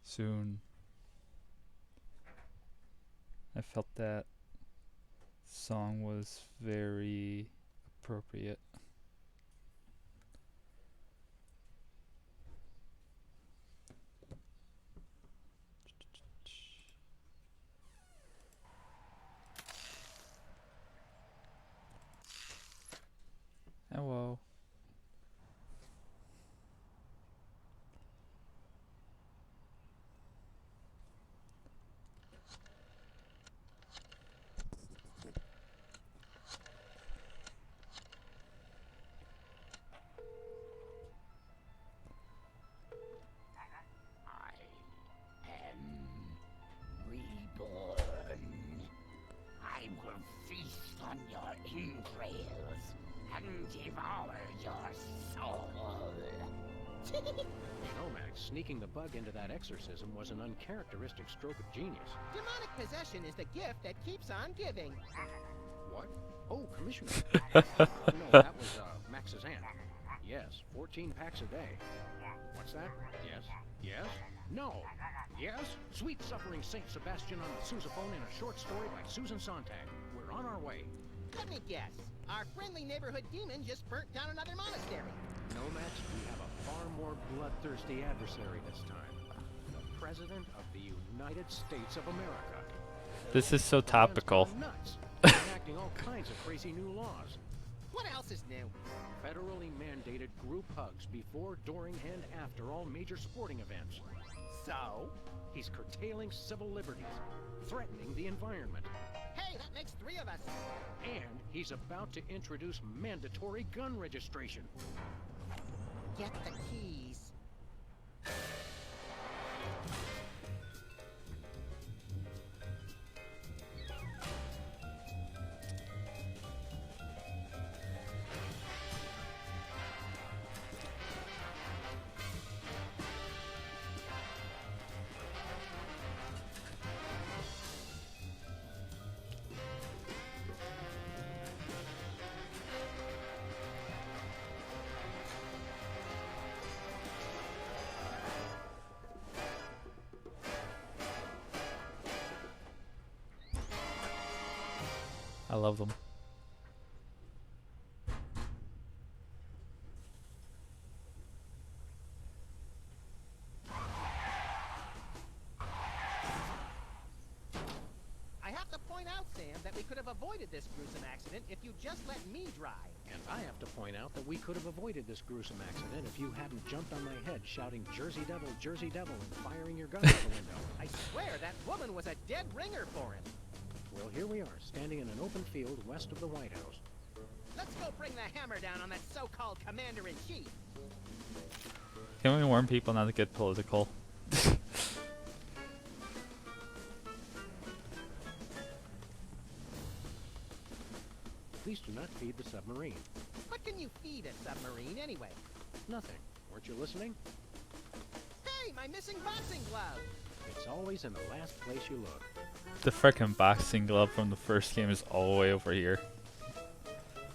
soon. I felt that song was very appropriate. Hello. Reborn. I will feast on your entrails and devour your soul. Max, sneaking the bug into that exorcism was an uncharacteristic stroke of genius. Demonic possession is the gift that keeps on giving. What? Oh, Commissioner. No, that was Max's aunt. Yes, 14 packs a day. What's that? Yes. Yes? No. Yes? Sweet suffering Saint Sebastian on the sousaphone in a short story by Susan Sontag. We're on our way. Let me guess. Our friendly neighborhood demon just burnt down another monastery. No, Max, we have a far more bloodthirsty adversary this time. The President of the United States of America. This is so topical. Nuts. Enacting all kinds of crazy new laws. What else is new? Federally mandated group hugs before, during, and after all major sporting events. So? He's curtailing civil liberties, threatening the environment. Hey, that makes 3 of us. And he's about to introduce mandatory gun registration. Get the keys. I love them. I have to point out, Sam, that we could have avoided this gruesome accident if you just let me drive. And I have to point out that we could have avoided this gruesome accident if you hadn't jumped on my head shouting Jersey Devil, and firing your gun out the window. I swear that woman was a dead ringer for him. Well, here we are, standing in an open field west of the White House. Let's go bring the hammer down on that so-called commander-in-chief. Can we warn people not to get political? Please do not feed the submarine. What can you feed a submarine anyway? Nothing. Weren't you listening? Hey, my missing boxing glove! It's always in the last place you look. The frickin' boxing glove from the first game is all the way over here.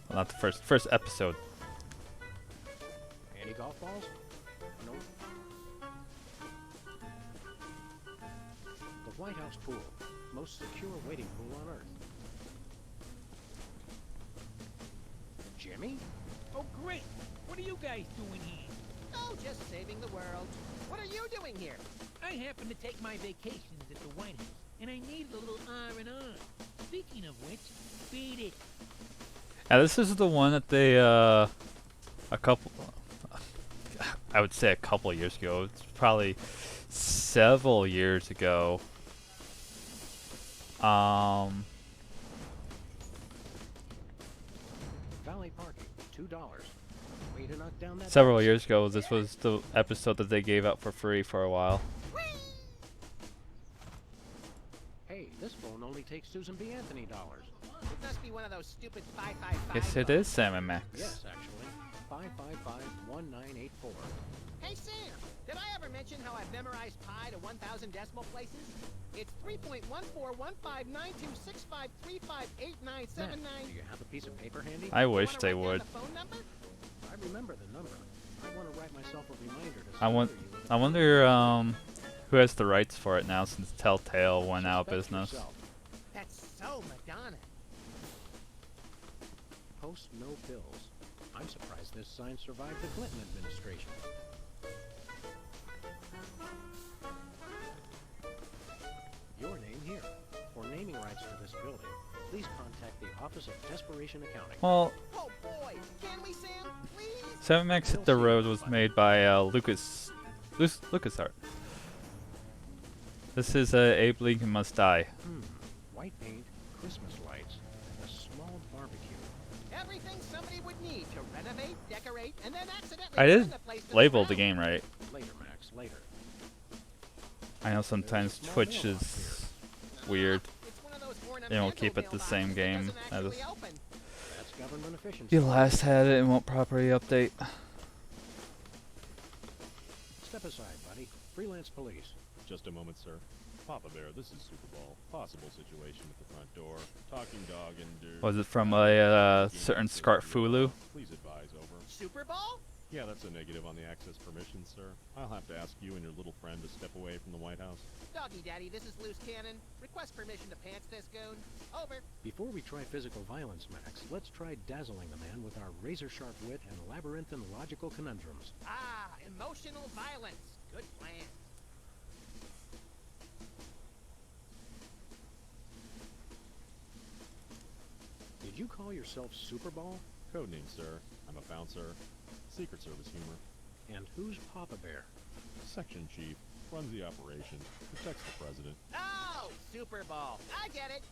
Well, not the first episode. Any golf balls? No. The White House pool. Most secure waiting pool on Earth. Jimmy? Oh, great! What are you guys doing here? Oh, just saving the world. What are you doing here? I happen to take my vacations at the White House, and I needed a little R&R. Speaking of which, beat it. Yeah, this is the one that they, I would say a couple years ago. It's probably several years ago. Valet parking, $2. Way to knock down that Several tax. years ago, this was the episode that they gave out for free for a while. Hey, this phone only takes Susan B. Anthony dollars. It must be one of those stupid 555. Yes, it is Sam and Max. Yes, actually. 555-1984. Hey, Sam, did I ever mention how I've memorized pi to 1,000 decimal places? It's 3.14159265358979. Matt, do you have a piece of paper handy? I wish Wanna they write down would. the phone number? I remember the number. I want to write myself a reminder to I want. spare you. I wonder. Who has the rights for it now since Telltale went out of Suspect business? yourself. That's so Madonna. Post no bills. I'm surprised this sign survived the Clinton administration. Your name here. For naming rights to this building, please contact the Office of Desperation Accounting. Well, Oh boy, can we, Sam? Please? Seven Max Hit the Road was made by LucasArts. This is Abe Lincoln Must Die. White paint, Christmas lights, and a small barbecue. Everything somebody would need to renovate, decorate, and then accidentally I did turn the place to label the ground. game right. Later, Max, later. I know sometimes Twitch is weird. It's one of those They won't keep it the ornamental same mailboxes that game doesn't as actually open. That's government efficiency. you last had it and won't properly update. Step aside, buddy. Freelance police. Just a moment, sir. Papa Bear, this is Super Bowl. Possible situation at the front door. Talking dog and... Was it from a certain Scarfulu? Please advise, over. Super Bowl? Yeah, that's a negative on the access permission, sir. I'll have to ask you and your little friend to step away from the White House. Doggy Daddy, this is Loose Cannon. Request permission to pants this goon. Over. Before we try physical violence, Max, let's try dazzling the man with our razor-sharp wit and labyrinthine logical conundrums. Ah, emotional violence. Good plan. Did you call yourself Super Bowl? Codename, sir. I'm a bouncer. Secret Service humor. And who's Papa Bear? Section chief. Runs the operation. Protects the president. Oh, Super Bowl. I get it.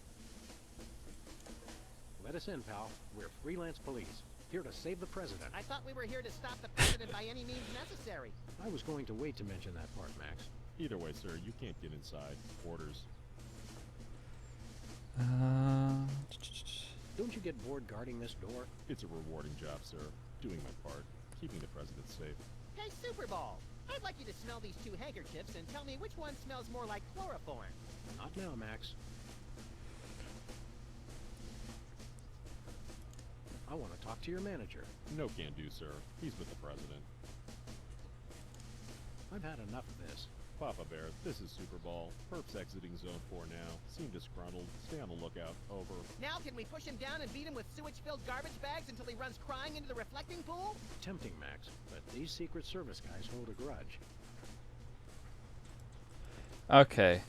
Let us in, pal. We're freelance police. Here to save the president. I thought we were here to stop the president by any means necessary. I was going to wait to mention that part, Max. Either way, sir, you can't get inside. Orders. Don't you get bored guarding this door? It's a rewarding job, sir. Doing my part. Keeping the president safe. Hey, Super Bowl. I'd like you to smell these two handkerchiefs and tell me which one smells more like chloroform. Not now, Max. I want to talk to your manager. No can do, sir. He's with the president. I've had enough of this. Papa Bear, this is Super Bowl. Perps exiting Zone 4 now. Seem disgruntled. Stay on the lookout. Over. Now can we push him down and beat him with sewage-filled garbage bags until he runs crying into the reflecting pool? Tempting, Max, but these Secret Service guys hold a grudge. Okay.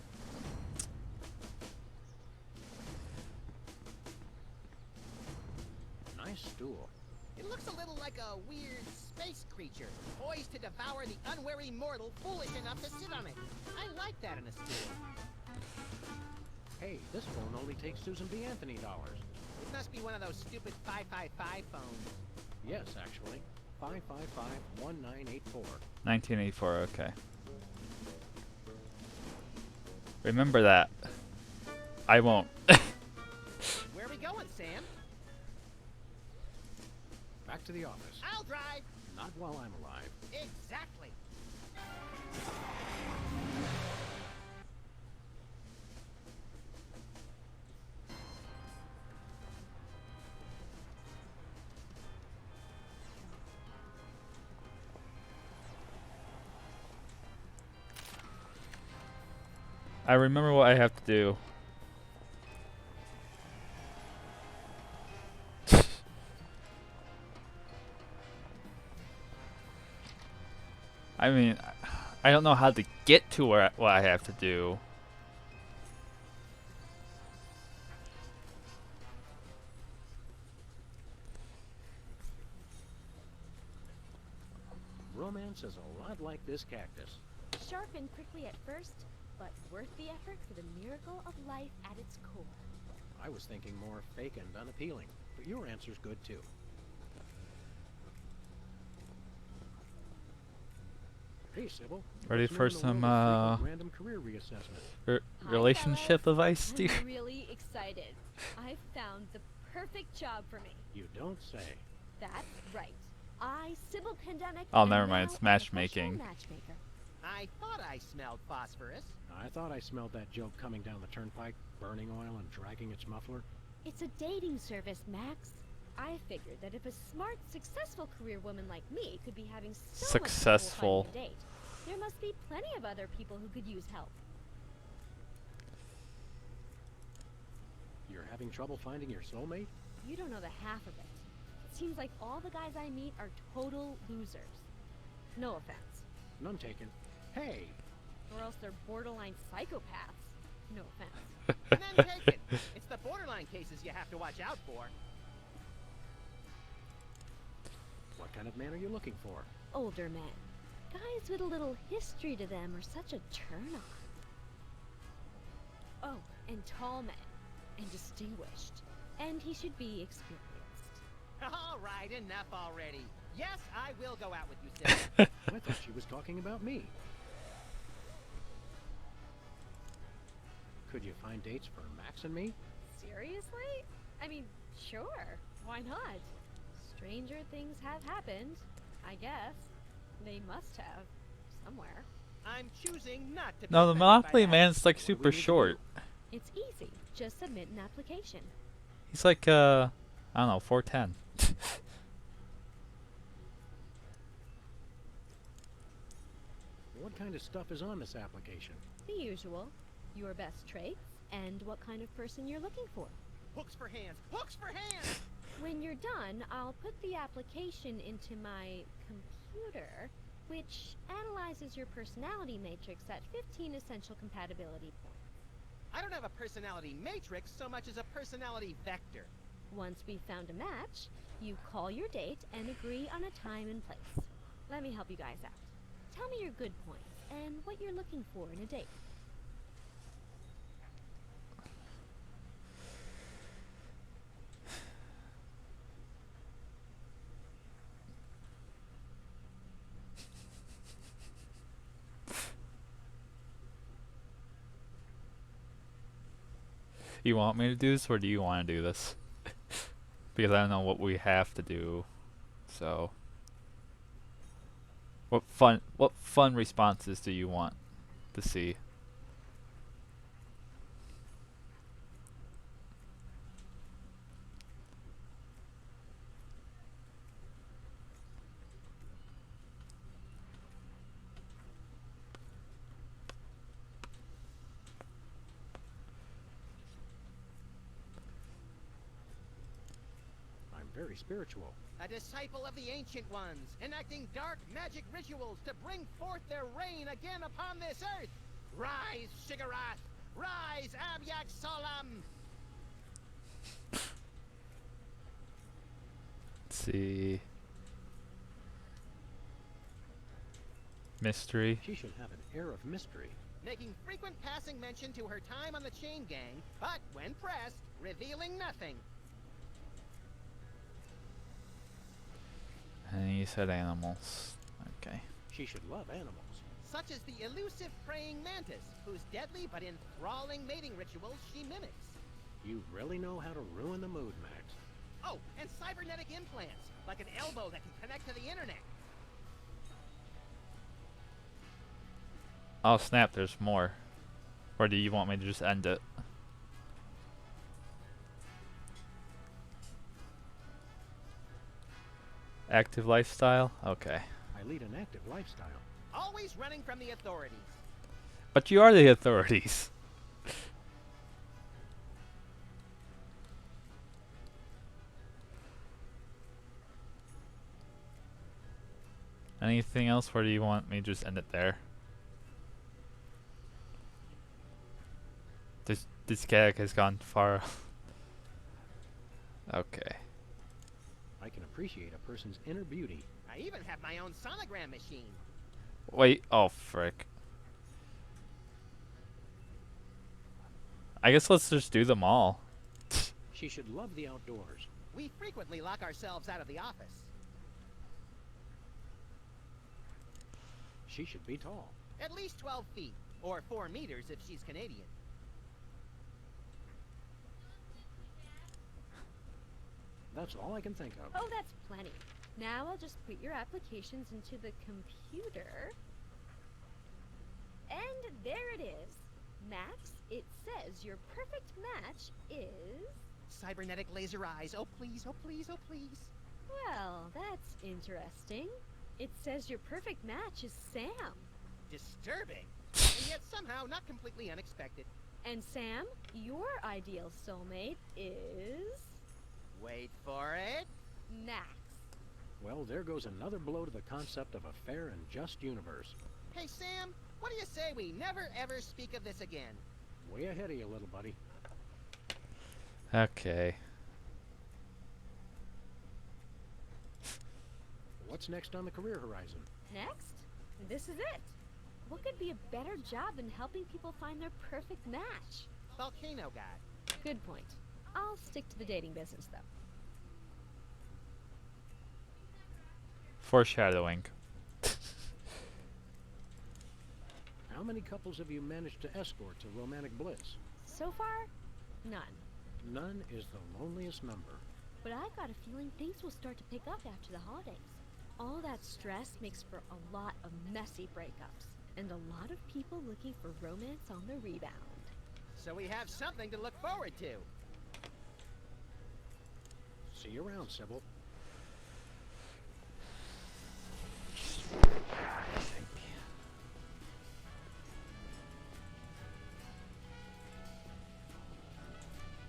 Nice stool. It looks a little like a weird space creature, poised to devour the unwary mortal foolish enough to sit on it. I like that in a stool. Hey, this phone only takes Susan B. Anthony dollars. It must be one of those stupid 555 phones. Yes, actually. 555-1984. 1984, okay. Remember that. I won't. Where are we going, Sam? Back to the office. I'll drive. Not while I'm alive. Exactly. I remember what I have to do. I mean, I don't know how to get to what I have to do. Romance is a lot like this cactus. Sharp and prickly at first, but worth the effort for the miracle of life at its core. I was thinking more fake and unappealing, but your answer's good too. Hey, Sybil. Ready what's new for in the some world of frequent random career reassessment? relationship advice, I'm dear? really excited. I've found the perfect job for me. You don't say. That's right. I, Sybil Pandemic. Oh, am never mind, now it's a matchmaking. professional matchmaker. I thought I smelled phosphorus. I thought I smelled that joke coming down the turnpike, burning oil and dragging its muffler. It's a dating service, Max. I figured that if a smart, successful career woman like me could be having so much trouble Successful. finding a date, There must be plenty of other people who could use help. You're having trouble finding your soulmate? You don't know the half of it. It seems like all the guys I meet are total losers. No offense. None taken. Hey, Or else they're borderline psychopaths. No offense. None taken. It's the borderline cases you have to watch out for. what kind of man are you looking for? Older men. Guys with a little history to them are such a turn-on. Oh, and tall men. And distinguished. And he should be experienced. All right, enough already. Yes, I will go out with you, Sarah. I thought she was talking about me. Could you find dates for Max and me? Seriously? I mean, sure. Why not? Stranger things have happened, I guess. They must have. Somewhere. I'm choosing not to be No, the offended by Monopoly that. Man's like What do we super need to do? short. It's easy. Just submit an application. He's like I don't know, 4'10". What kind of stuff is on this application? The usual. Your best traits and what kind of person you're looking for. Hooks for hands! Hooks for hands! When you're done, I'll put the application into my computer, which analyzes your personality matrix at 15 essential compatibility points. I don't have a personality matrix so much as a personality vector. Once we've found a match, you call your date and agree on a time and place. Let me help you guys out. Tell me your good points and what you're looking for in a date. You want me to do this, or do you want to do this? Because I don't know what we have to do. So, what fun responses do you want to see? I'm very spiritual. A disciple of the Ancient Ones, enacting dark magic rituals to bring forth their reign again upon this earth. Rise, Shiggarath! Rise, Abyak Salam! Let's see. Mystery. She should have an air of mystery. Making frequent passing mention to her time on the Chain Gang, but when pressed, revealing nothing. And you said animals. Okay. She should love animals. Such as the elusive praying mantis, whose deadly but enthralling mating rituals she mimics. You really know how to ruin the mood, Max. Oh, and cybernetic implants, like an elbow that can connect to the internet. Oh snap, there's more. Or do you want me to just end it? Active lifestyle? Okay. I lead an active lifestyle. Always running from the authorities. But you are the authorities. Anything else, or do you want me to just end it there? This gag has gone far. Okay. I can appreciate a person's inner beauty. I even have my own sonogram machine. Wait, oh frick. I guess let's just do them all. She should love the outdoors. We frequently lock ourselves out of the office. She should be tall. At least 12 feet, or 4 meters if she's Canadian. That's all I can think of. Oh, that's plenty. Now I'll just put your applications into the computer. And there it is. Max, it says your perfect match is... Cybernetic laser eyes. Oh please, oh please, oh please. Well, that's interesting. It says your perfect match is Sam. disturbing, and yet somehow not completely unexpected. And Sam, your ideal soulmate is Wait for it. Max. Well, there goes another blow to the concept of a fair and just universe. Hey, Sam, what do you say we never ever speak of this again? Way ahead of you, little buddy. Okay. What's next on the career horizon? Next, this is it. What could be a better job than helping people find their perfect match? Volcano guy. Good point. I'll stick to the dating business, though. Foreshadowing. How many couples have you managed to escort to romantic bliss? So far, none. None is the loneliest number. But I got a feeling things will start to pick up after the holidays. All that stress makes for a lot of messy breakups, and a lot of people looking for romance on the rebound. So we have something to look forward to. See you around, Sybil.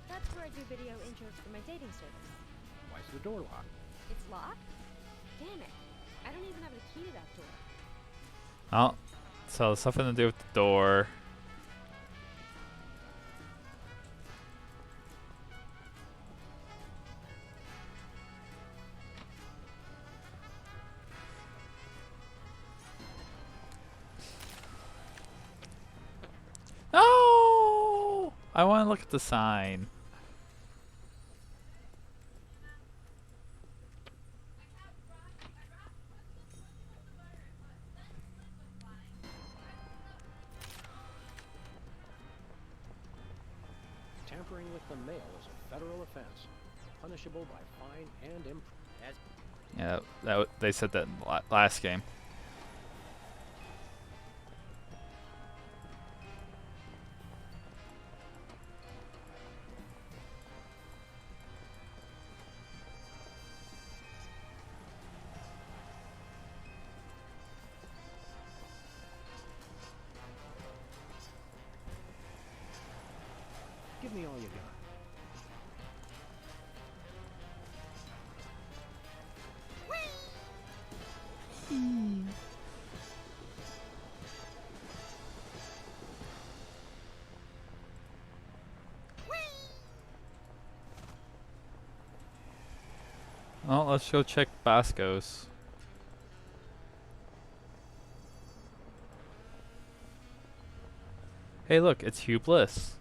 That's where I do video intros for my dating service. Why's the door locked? It's locked? Damn it. I don't even have a key to that door. Oh, so something to do with the door. No! I want to look at the sign. Tampering with the mail is a federal offense, punishable by fine and As Yeah, they said that in the last game. Give me all you got. Well, let's go check Bosco's. Hey, look, it's Hugh Bliss.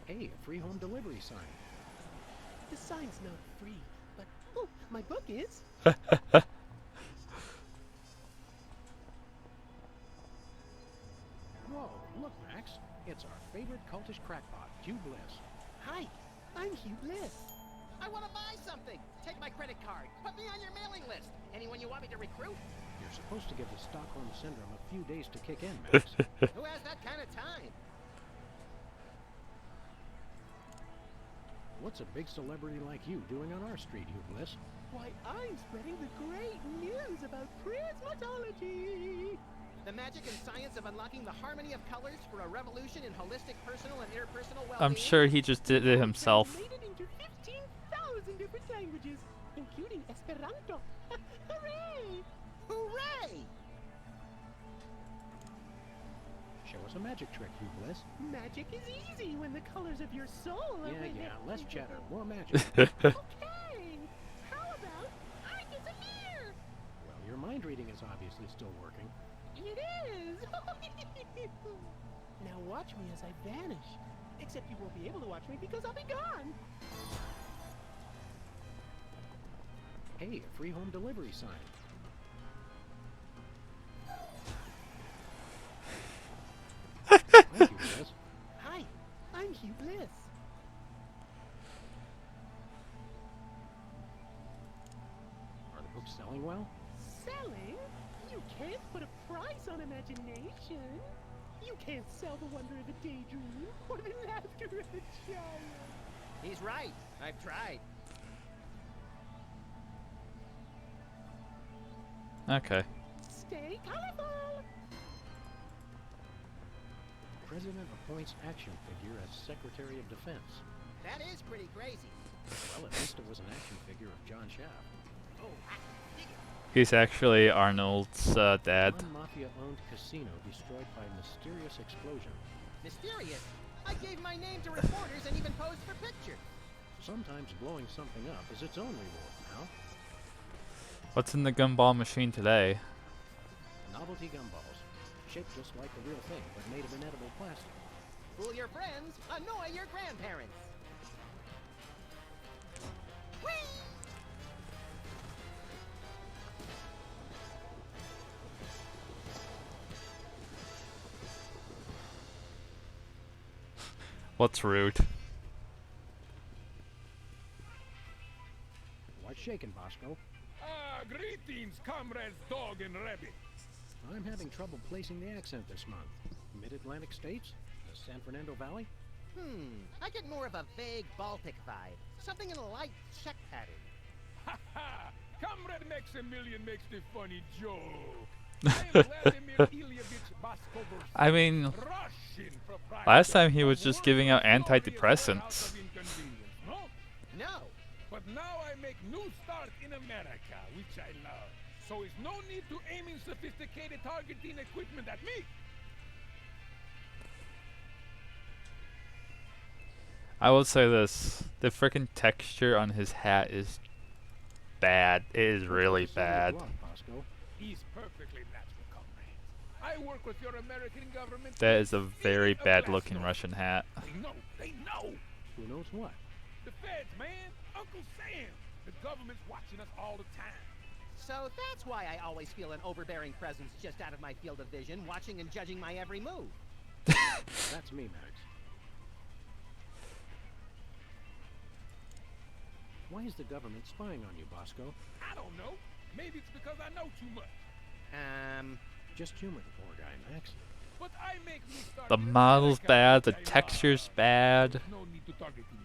Hey, a free home delivery sign. The sign's not free, but oh, my book is. Whoa, look, Max. It's our favorite cultish crackpot, Hugh Bliss. Hi, I'm Hugh Bliss. I want to buy something. Take my credit card. Put me on your mailing list. Anyone you want me to recruit? You're supposed to give the Stockholm Syndrome a few days to kick in, Max. Who has that kind of time? What's a big celebrity like you doing on our street, Hugh Bliss? Why, I'm spreading the great news about prismatology. The magic and science of unlocking the harmony of colors for a revolution in holistic personal and interpersonal well-being. I'm sure he just did it himself. Translated into 15,000 different languages, including Esperanto. Hooray! Hooray! Show us a magic trick, Hugh Bliss. Magic is easy when the colors of your soul are with Yeah, it. less chatter, more magic. Okay. How about I disappear? Well, your mind reading is obviously still working. It is! Now watch me as I vanish. Except you won't be able to watch me because I'll be gone. Hey, a free home delivery sign. Thank you, Bliss. Hi, I'm Hugh Bliss. Are the books selling well? Selling? You can't put a price on imagination. You can't sell the wonder of a daydream or the laughter of a child. He's right. I've tried. Okay. Stay colorful. The President appoints action figure as Secretary of Defense. That is pretty crazy. Well, at least it was an action figure of John Shaft. Oh, I dig it. He's actually Arnold's dad. One mafia-owned casino destroyed by mysterious explosion. Mysterious. I gave my name to reporters and even posed for pictures. Sometimes blowing something up is its own reward, now. What's in the gumball machine today? Novelty gumballs. Shaped just like the real thing, but made of inedible plastic. Fool your friends, annoy your grandparents. Whee! What's rude? What's shaking, Bosco? Greetings, comrades Dog and Rabbit. I'm having trouble placing the accent this month. Mid-Atlantic states? The San Fernando Valley? I get more of a vague Baltic vibe. Something in a light Czech pattern. Ha ha! Comrade Maximilian makes the funny joke. I am Vladimir Ilyevich Bosco-Bursky, I mean, Russian proprietor last time he was of just giving out world's glorious antidepressants. warehouse of inconvenience, no? No. But now I make new start in America, which I love. So it's no need to aiming sophisticated targeting equipment at me. I will say this: the freaking texture on his hat is bad. It is really bad. Bosco. He's perfectly natural, comrades. I work with your American government. That is a very Feet of bad-looking glass. Russian hat. They know, they know. Who knows what? The feds, man. Uncle Sam. The government's watching us all the time. So that's why I always feel an overbearing presence just out of my field of vision, watching and judging my every move. That's me, Max. Why is the government spying on you, Bosco? I don't know. Maybe it's because I know too much. Just humor the poor guy, Max. But I make new start The in model's America, bad. The which I love. texture's bad. There's no need to target me.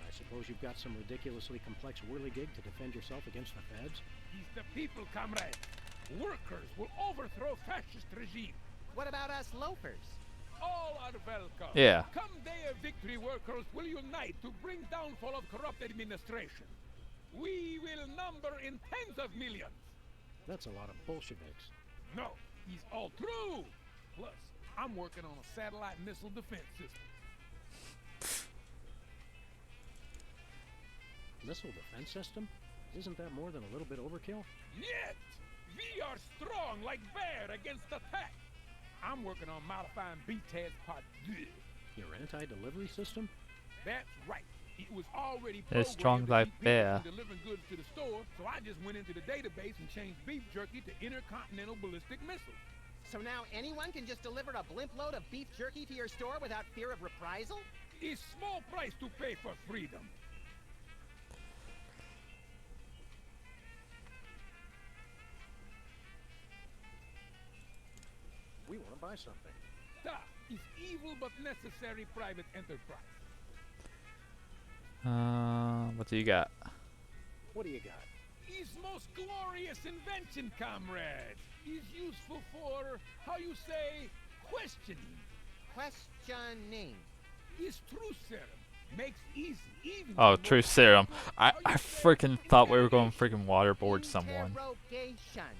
I suppose you've got some ridiculously complex whirligig to defend yourself against the feds? He's the people, comrade. Workers will overthrow fascist regime. What about us loafers? All are welcome. Yeah. Come day of victory, workers will unite to bring downfall of corrupt administration. We will number in tens of millions. That's a lot of Bolsheviks. No, he's all true. Plus, I'm working on a satellite missile defense system. Missile defense system? Isn't that more than a little bit overkill? Yet, we are strong like bear against attack. I'm working on modifying BTAS Part 2. Your anti-delivery system? That's right. It was already It's strong programmed to like keep people bear. from delivering goods to the store, so I just went into the database and changed beef jerky to intercontinental ballistic missiles. So now anyone can just deliver a blimp load of beef jerky to your store without fear of reprisal? It's small price to pay for freedom. We want to buy something. Da is evil but necessary private enterprise. What do you got? What do you got? His most glorious invention, comrades, is useful for, how you say, questioning. Questioning. His truth serum makes easy even Oh, the Truth most Serum. difficult, I how you say, freaking thought we were going interrogation. freaking waterboard someone. Interrogation.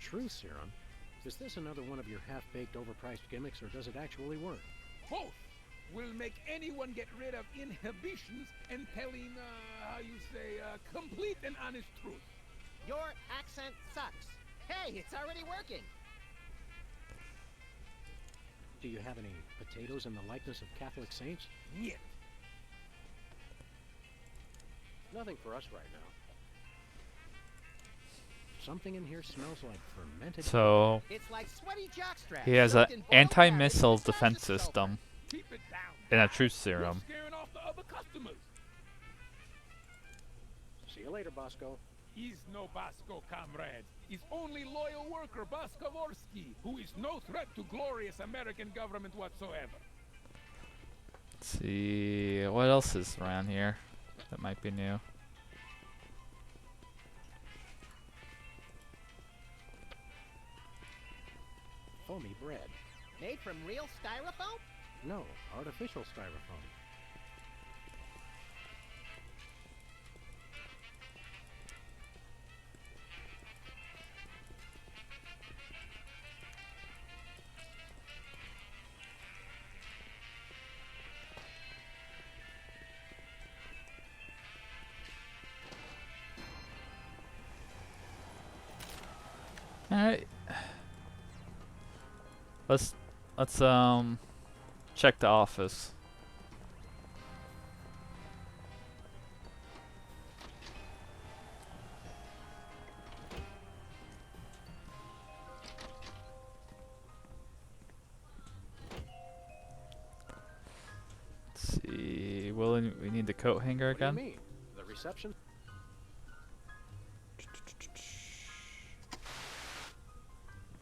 Truth serum? Is this another one of your half-baked, overpriced gimmicks, or does it actually work? Both will make anyone get rid of inhibitions and telling, how you say, complete and honest truth. Your accent sucks. Hey, it's already working. Do you have any potatoes in the likeness of Catholic saints? Yet. Nothing for us right now. Something in here smells like fermented. So It's like sweaty jockstraps. he has an soaked in boiled anti-missile cabbage with defense slashes of sulfur. system Keep it down. and a guys. Truth Serum. You're scaring off the other customers. See you later, Bosco. is no Basco, comrades. Is only loyal worker Baskovorsky, who is no threat to glorious American government whatsoever. Let's see, what else is around here that might be new? Foamy bread. Made from real styrofoam? No, artificial styrofoam. Alright. Let's check the office. Let's see. We need the coat hanger What do you again. mean? The reception?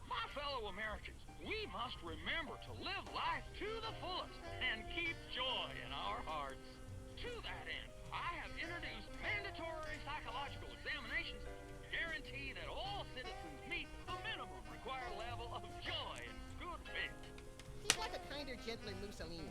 My fellow Americans, we must remember to live life to the fullest and keep joy in our hearts. To that end, I have introduced mandatory psychological examinations to guarantee that all citizens meet the minimum required level of joy and goodwill. He's like a kinder, gentler Mussolini.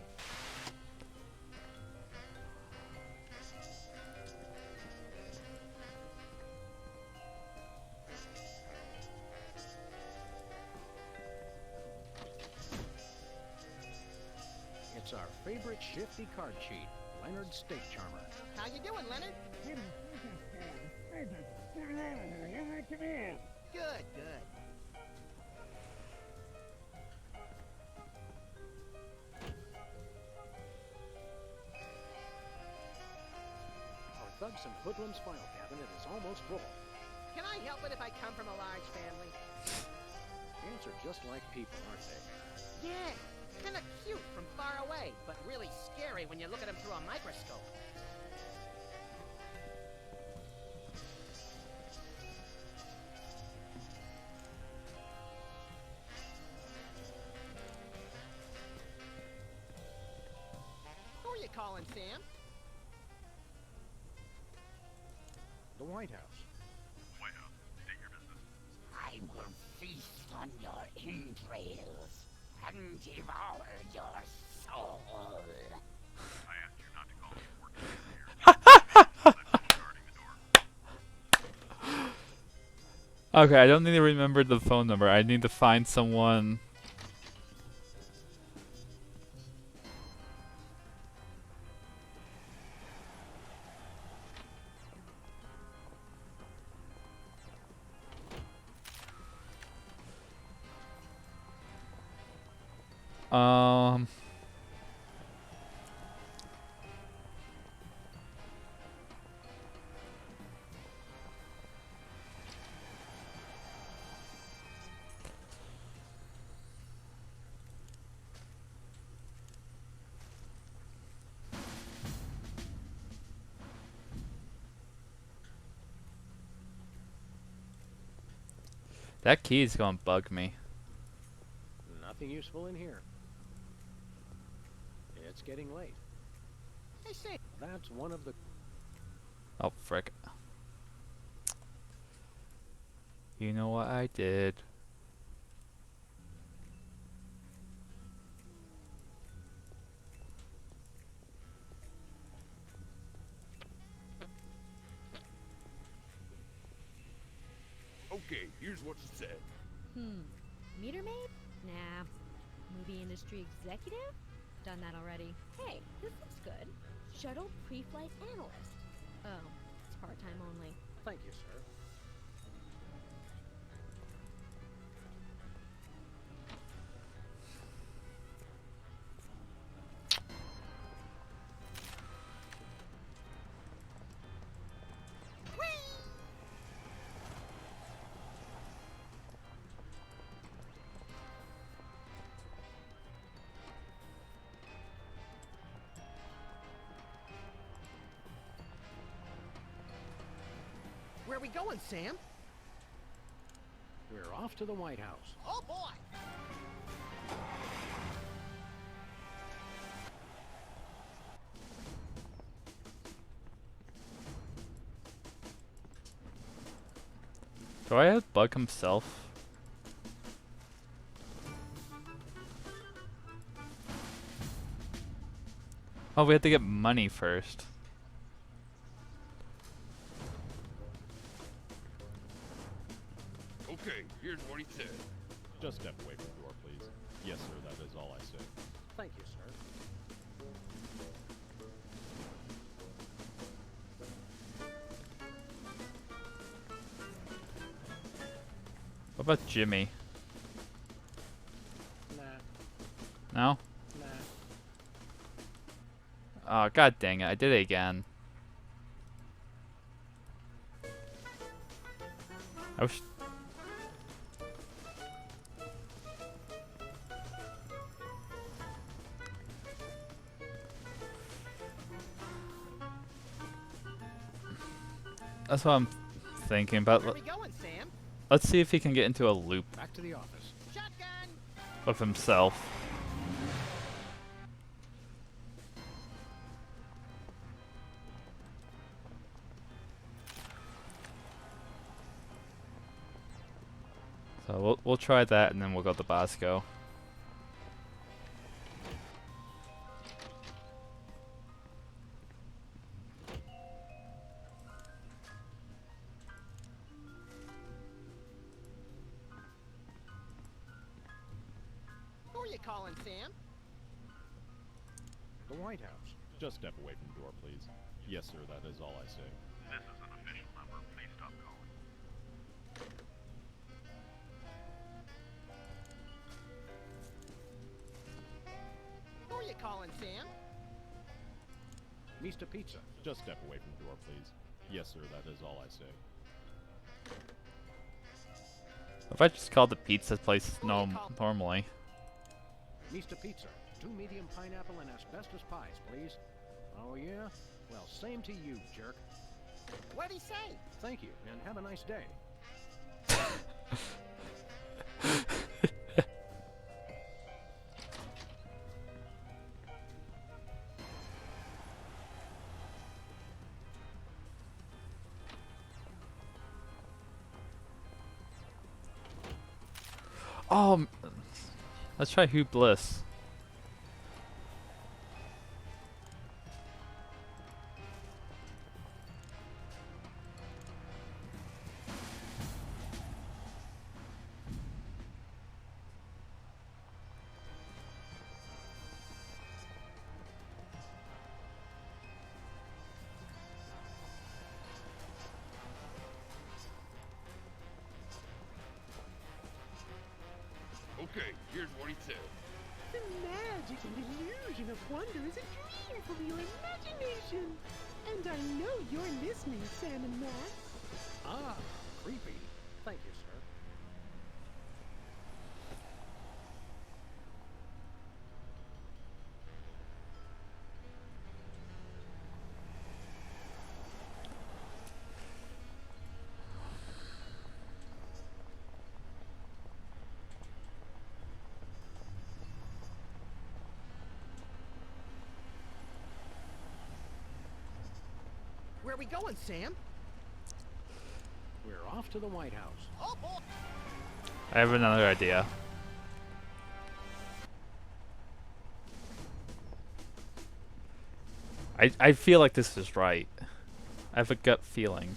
It's our favorite shifty card cheat, Leonard's Steak Charmer. How you doing, Leonard? Good, good. Our Thugs and Hoodlums file cabinet is almost full. Can I help it if I come from a large family? Ants are just like people, aren't they? Yeah, kind of cute from far away, but really scary when you look at them through a microscope. Who are you calling, Sam? The White House. I will feast on your entrails and devour your soul. Okay, I don't need to remember the phone number. I need to find someone. Um. That key is gonna bug me. Nothing useful in here. It's getting late. Hey, Sam. That's one of the... Oh, frick. You know what I did? Okay, here's what she said. Meter maid? Nah. Movie industry executive? Done that already. Hey, this looks good. Shuttle pre-flight analyst. Oh, it's part-time only. Thank you, sir. We're we going, Sam? We're off to the White House. Oh boy! Do I have Bug himself? Oh, we have to get money first. Okay, here's what he said. Just step away from the door, please. Yes, sir, that is all I say. Thank you, sir. What about Jimmy? Nah, No? nah. Oh, god dang it, I did it again. I wish... That's what I'm thinking about. Where we going, Sam? Let's see if he can get into a loop Back to the office. Shotgun! of himself. So we'll try that and then we'll go to Bosco. Who are you calling, Sam? The White House. Just step away from the door, please. Yes, sir, that is all I say. This is an official number. Please stop calling. Who are you calling, Sam? Mr. Pizza. Just step away from the door, please. Yes, sir, that is all I say. If I just called the pizza place normally. Mr. Pizza. 2 medium pineapple and asbestos pies, please. Oh, yeah? Well, same to you, jerk. What'd he say? Thank you, and have a nice day. Oh, let's try Hugh Bliss. Okay, here's what he said. The magic and illusion of wonder is a dream for your imagination. And I know you're listening, Sam and Max. Ah, creepy. Thank you, sir. Where we going, Sam? We're off to the White House. Oh boy! I have another idea. I feel like this is right. I have a gut feeling.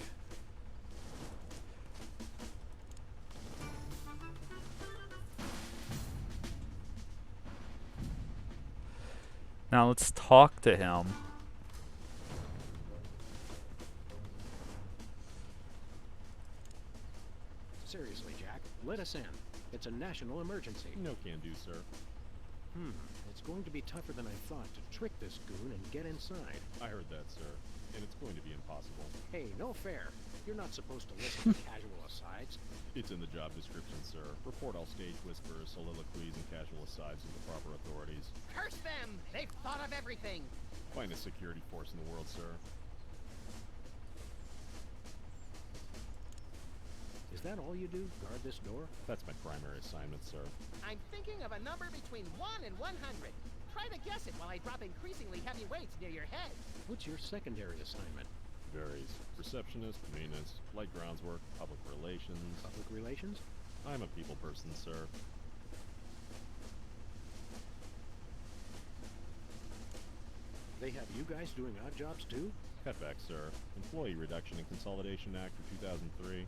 Now let's talk to him. Seriously, Jack, let us in. It's a national emergency. No can do, sir. It's going to be tougher than I thought to trick this goon and get inside. I heard that, sir. And it's going to be impossible. Hey, no fair. You're not supposed to listen to casual asides. It's in the job description, sir. Report all stage whispers, soliloquies, and casual asides to the proper authorities. Curse them! They've thought of everything! Finest security force in the world, sir. that all you do? Guard this door? That's my primary assignment, sir. I'm thinking of a number between 1 and 100. Try to guess it while I drop increasingly heavy weights near your head. What's your secondary assignment? Varies. Receptionist, maintenance, light grounds work, public relations. Public relations? I'm a people person, sir. They have you guys doing odd jobs too? Cutback, sir. Employee Reduction and Consolidation Act of 2003.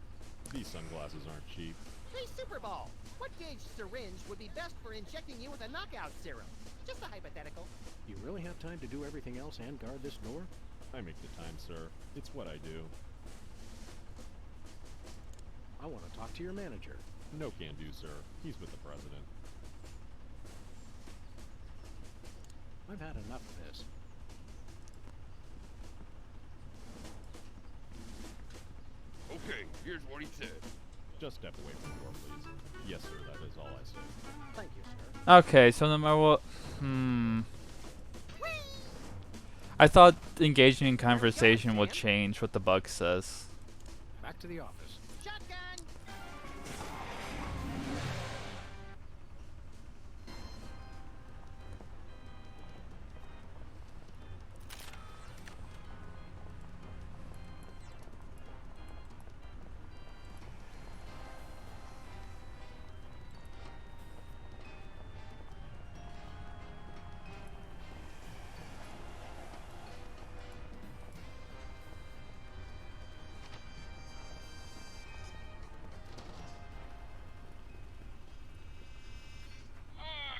These sunglasses aren't cheap. Hey, Super Ball, what gauge syringe would be best for injecting you with a knockout serum? Just a hypothetical. You really have time to do everything else and guard this door? I make the time, sir. It's what I do. I want to talk to your manager. No can do, sir. He's with the president. I've had enough of this. Okay, here's what he said. Just step away from the door, please. Yes, sir, that is all I say. Thank you, sir. Okay, so no matter what. I thought engaging in conversation would change what the bug says. Back to the office. Shotgun!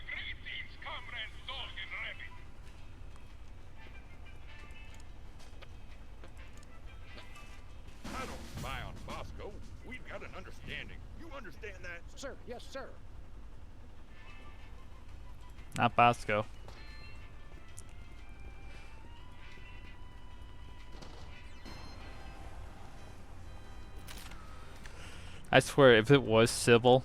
Greetings, comrade Dolgan Rabbit. I don't spy on Bosco. We've got an understanding. You understand that? Sir, yes, sir. Not Bosco. I swear, if it was Sybil.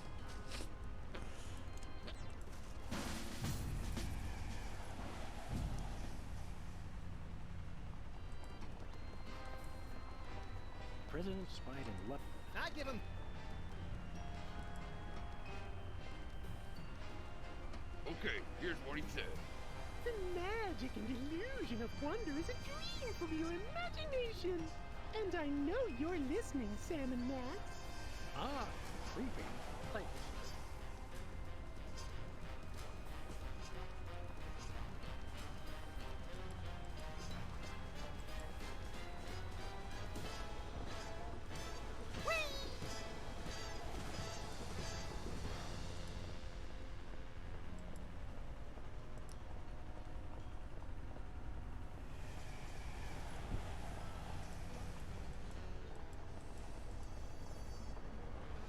President spied in left. I give him. Okay, here's what he said. The magic and illusion of wonder is a dream from your imagination. And I know you're listening, Sam and Max. Ah, creepy. Thank you, sir.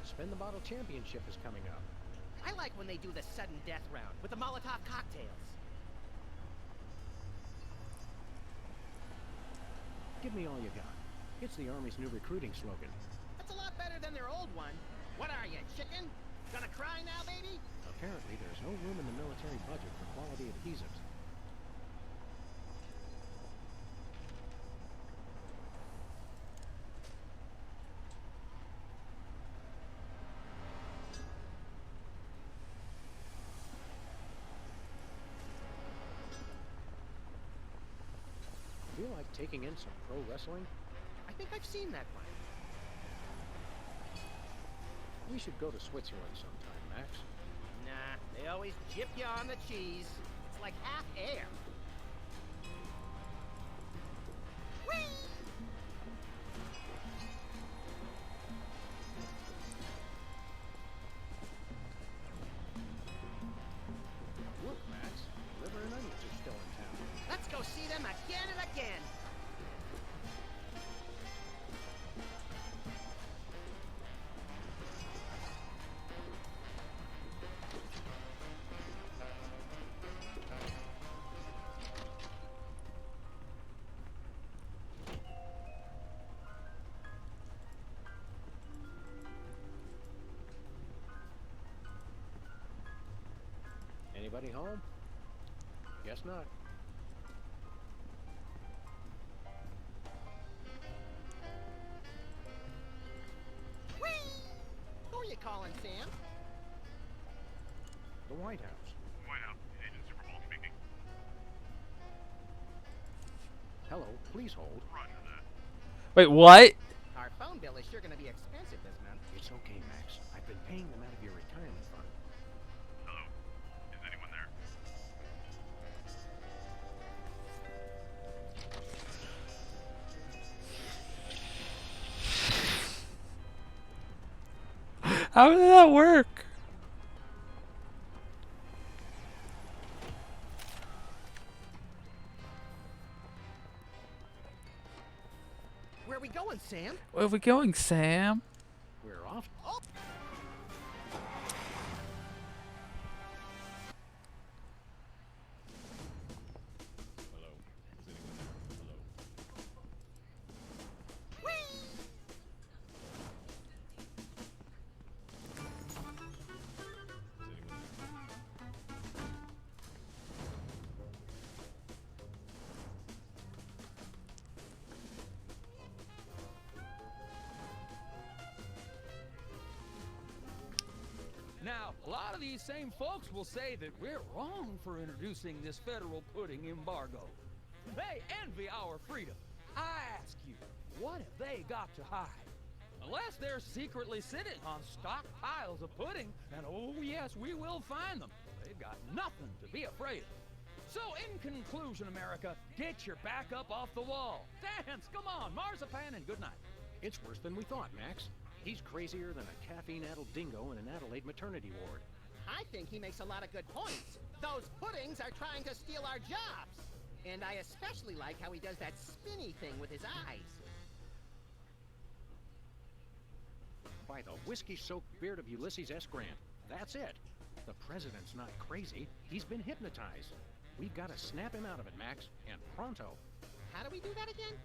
Spin the Bottle Championship is coming up. I like when they do the sudden death round with the Molotov cocktails. Give me all you got. It's the Army's new recruiting slogan. That's a lot better than their old one. What are you, chicken? Gonna cry now, baby? Apparently, there's no room in the military budget for quality adhesives. Feel like taking in some pro wrestling? I think I've seen that one. We should go to Switzerland sometime, Max. Nah, they always jip you on the cheese. It's like half air. Whee! Look, Max. Liver and onions are still in town. Let's go see them again and again. Anybody home? Guess not. Whee! Sam? The White House. Hello, please hold. Wait, what? Our phone bill is sure gonna be expensive this month. It's okay, Max. I've been paying them out of your retirement fund. How did that work? Where are we going, Sam? Where are we going, Sam? We're off. Oh! Hello. Is anyone there? Hello. Is anyone there? Now, a lot of these same folks will say that we're wrong for introducing this federal pudding embargo. They envy our freedom. I ask you, what have they got to hide? Unless they're secretly sitting on stockpiles of pudding, and oh yes, we will find them. They've got nothing to be afraid of. So in conclusion, America, get your back up off the wall. Dance, come on, marzipan, and good night. It's worse than we thought, Max. He's crazier than a caffeine-addled dingo in an Adelaide maternity ward. I think he makes a lot of good points. Those puddings are trying to steal our jobs. And I especially like how he does that spinny thing with his eyes. By the whiskey-soaked beard of Ulysses S. Grant. That's it. The president's not crazy. He's been hypnotized. We've got to snap him out of it, Max, and pronto. How do we do that again?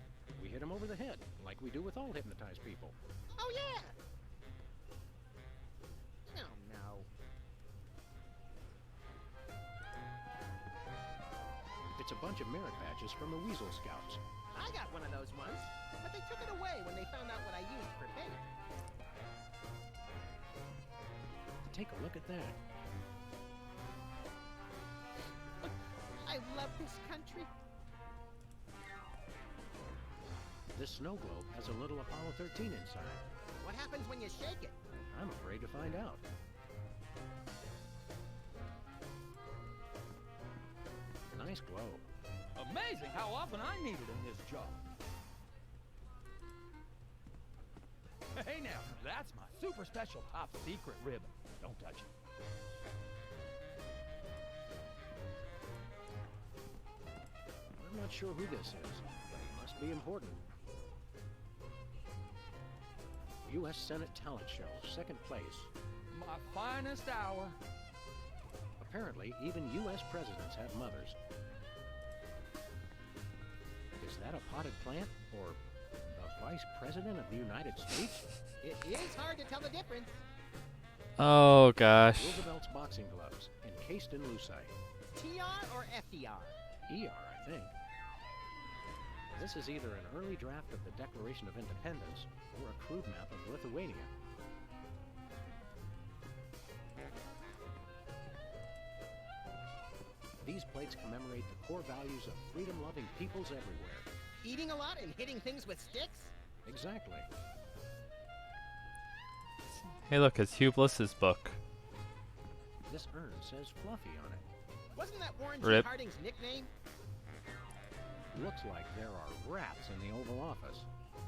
We hit him over the head, like we do with all hypnotized people. Oh, yeah! Oh, no. It's a bunch of merit badges from the Weasel Scouts. I got one of those once, but they took it away when they found out what I used for bait. Take a look at that. I love this country. This snow globe has a little Apollo 13 inside. What happens when you shake it? I'm afraid to find out. Nice globe. Amazing how often I need it in this job. Hey now, that's my super special top secret ribbon. Don't touch it. I'm not sure who this is, but he must be important. U.S. Senate Talent Show, second place. My finest hour. Apparently, even U.S. presidents have mothers. Is that a potted plant, or the Vice President of the United States? It is hard to tell the difference. Oh gosh. Roosevelt's boxing gloves, encased in lucite. TR or FDR? ER, I think. This is either an early draft of the Declaration of Independence or a crude map of Lithuania. These plates commemorate the core values of freedom-loving peoples everywhere. Eating a lot and hitting things with sticks? Exactly. Hey, look, it's Hugh Bliss's book. This urn says Fluffy on it. Wasn't that Warren G. Rip. Harding's nickname? Looks like there are rats in the Oval Office.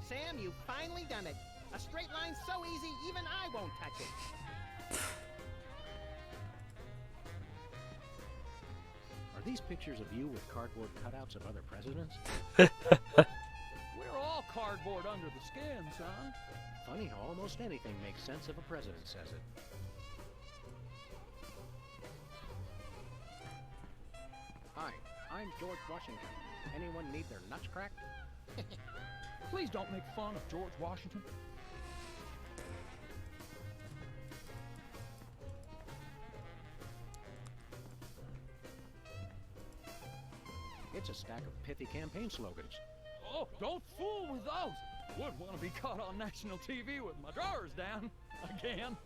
Sam, you've finally done it. A straight line so easy, even I won't touch it. Are these pictures of you with cardboard cutouts of other presidents? We're all cardboard under the skin, son. Funny how almost anything makes sense if a president says it. Hi, I'm George Washington. Anyone need their nuts cracked? Please don't make fun of George Washington. It's a stack of pithy campaign slogans. Oh, don't fool with those. Wouldn't want to be caught on national TV with my drawers down again.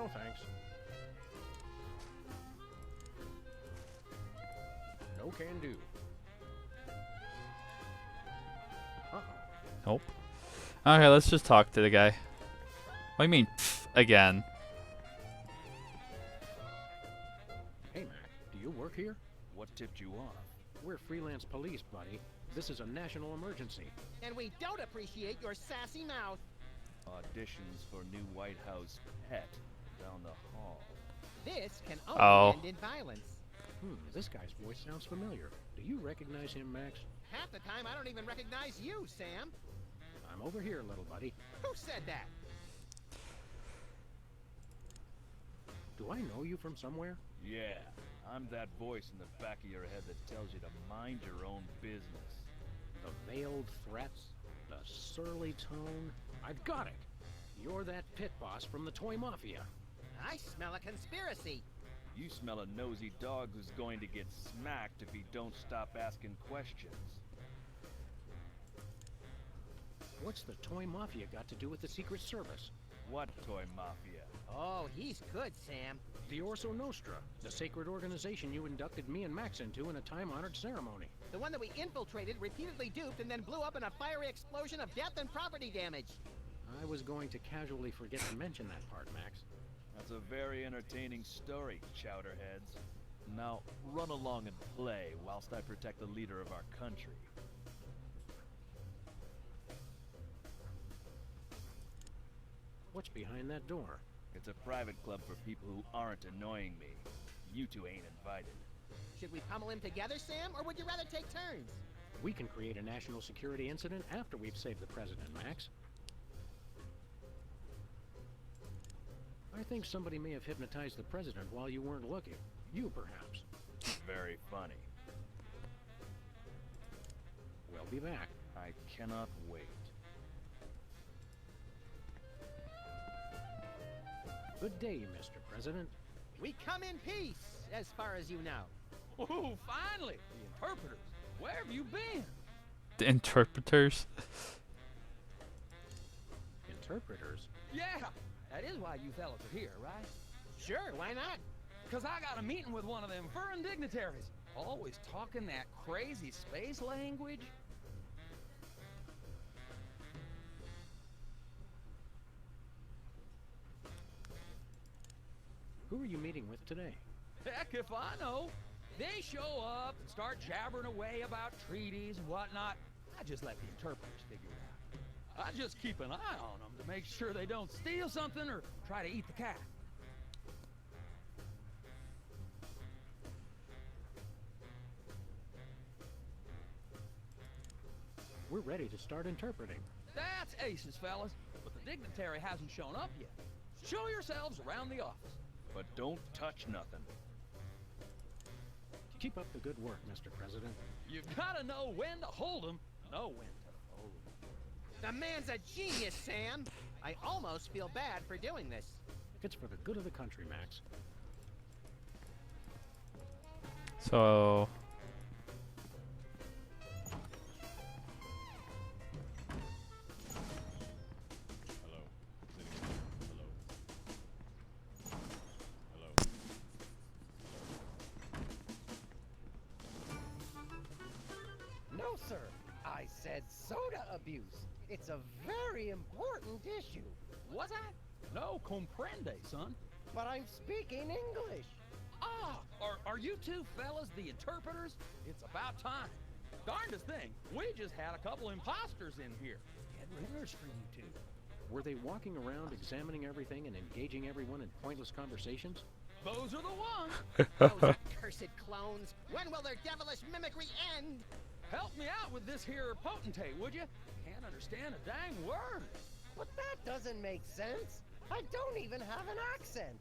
No thanks. No can do. Uh-oh. Nope. Okay, let's just talk to the guy. What do you mean, pff, again? Hey, Mac, do you work here? What tipped you off? We're freelance police, buddy. This is a national emergency. And we don't appreciate your sassy mouth. Auditions for new White House pet down the hall. This can only Oh. end in violence. This guy's voice sounds familiar. Do you recognize him, Max? Half the time, I don't even recognize you, Sam. I'm over here, little buddy. Who said that? Do I know you from somewhere? Yeah, I'm that voice in the back of your head that tells you to mind your own business. The veiled threats, the surly tone. I've got it. You're that pit boss from the Toy Mafia. I smell a conspiracy. You smell a nosy dog who's going to get smacked if he don't stop asking questions. What's the Toy Mafia got to do with the Secret Service? What Toy Mafia? Oh, he's good, Sam. The Orso Nostra, the sacred organization you inducted me and Max into in a time-honored ceremony. The one that we infiltrated, repeatedly duped, and then blew up in a fiery explosion of death and property damage. I was going to casually forget to mention that part, Max. That's a very entertaining story, chowderheads. Now, run along and play whilst I protect the leader of our country. What's behind that door? It's a private club for people who aren't annoying me. You two ain't invited. Should we pummel him together, Sam, or would you rather take turns? We can create a national security incident after we've saved the president, Max. I think somebody may have hypnotized the president while you weren't looking. You, perhaps. Very funny. We'll be back. I cannot wait. Good day, Mr. President. We come in peace, as far as you know. Ooh, finally! The interpreters. Where have you been? The interpreters? Interpreters? Yeah, that is why you fellas are here, right? Sure, why not? Because I got a meeting with one of them foreign dignitaries. Always talking that crazy space language. Who are you meeting with today? Heck if I know. They show up and start jabbering away about treaties and whatnot. I just let the interpreters figure it out. I just keep an eye on them to make sure they don't steal something or try to eat the cat. We're ready to start interpreting. That's aces, fellas. But the dignitary hasn't shown up yet. Show yourselves around the office. But don't touch nothing. Keep up the good work, Mr. President. You've got to know when to hold 'em, know when to fold 'em. The man's a genius, Sam. I almost feel bad for doing this. It's for the good of the country, Max. So... Hello. Is anyone there? Hello. Hello. No, sir. I said soda abuse. It's a very important issue. Was I? No comprende, son. But I'm speaking English. Ah, are you two fellas the interpreters? It's about time. Darndest thing, we just had a couple imposters in here. Get ringers for you two. Were they walking around examining everything and engaging everyone in pointless conversations? Those are the ones. Those accursed clones. When will their devilish mimicry end? Help me out with this here potentate, would you? Can't understand a dang word. But that doesn't make sense. I don't even have an accent.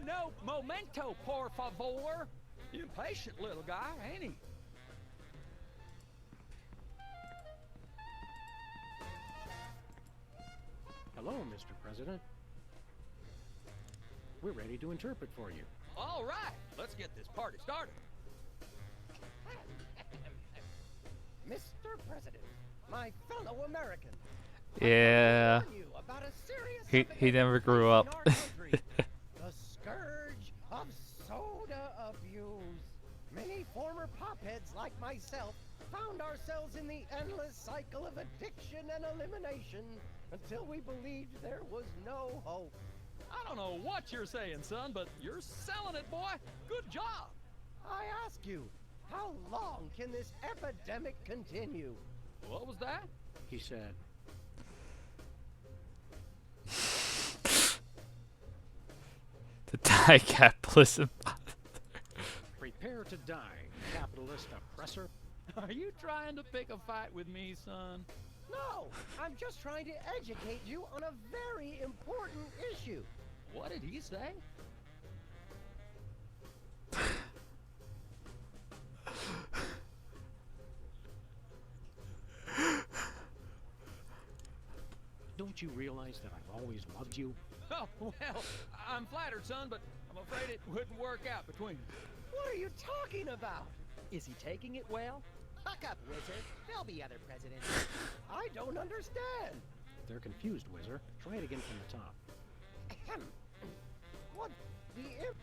No momento, por favor. Impatient little guy, ain't he? Hello, Mr. President. We're ready to interpret for you. All right, let's get this party started. Mr. President, my fellow American. Yeah. I warn you about a serious He never grew in up. our country. mopeds like myself found ourselves in the endless cycle of addiction and elimination until we believed there was no hope. I don't know what you're saying, son, but you're selling it, boy. Good job. I ask you, how long can this epidemic continue? What was that? He said, The die capitalism. prepare to die, capitalist oppressor. Are you trying to pick a fight with me, son? No, I'm just trying to educate you on a very important issue. What did he say? Don't you realize that I've always loved you? Oh, well, I'm flattered, son, but I'm afraid it wouldn't work out between us. What are you talking about? Is he taking it well? Buck up, wizard. There'll be other presidents. I don't understand. They're confused, Whizzer. Try it again from the top. Ahem. What the imp?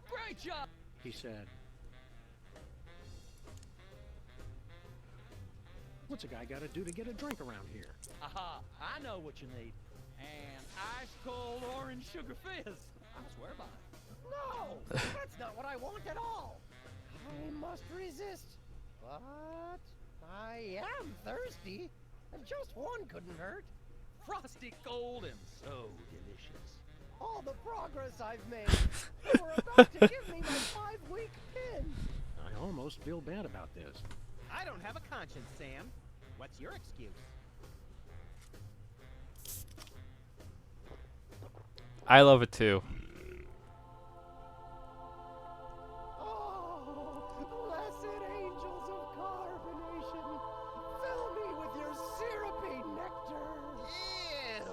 Great job! He said, what's a guy got to do to get a drink around here? Aha, I know what you need. An ice-cold orange sugar fizz. I swear by it. No, that's not what I want at all. I must resist. But I am thirsty, and just one couldn't hurt. Frosty cold and so delicious. All the progress I've made. They were about to give me my 5-week pin. I almost feel bad about this. I don't have a conscience, Sam. What's your excuse? I love it too. Oh, blessed angels of carbonation, fill me with your syrupy nectar. Ew!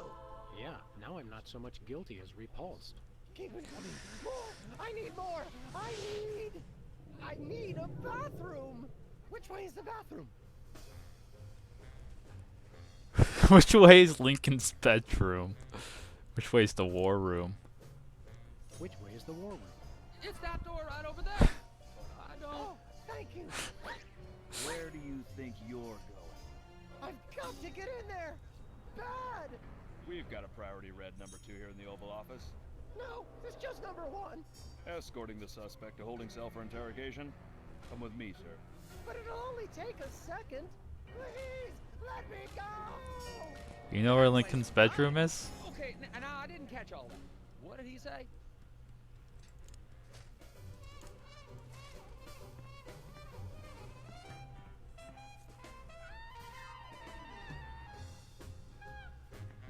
Yeah, now I'm not so much guilty as repulsed. Keep it coming. More! I need more! I need a bathroom! Which way is the bathroom? Which way is Lincoln's bedroom? Which way is the war room? Which way is the war room? It's that door right over there. I don't... Oh, thank you. Where do you think you're going? I've got to get in there. Bad. We've got a priority red number 2 here in the Oval Office. No, it's just number 1. Escorting the suspect to holding cell for interrogation. Come with me, sir. But it'll only take a second. Please, let me go. You know where Lincoln's bedroom is? Okay, now I didn't catch all that. What did he say?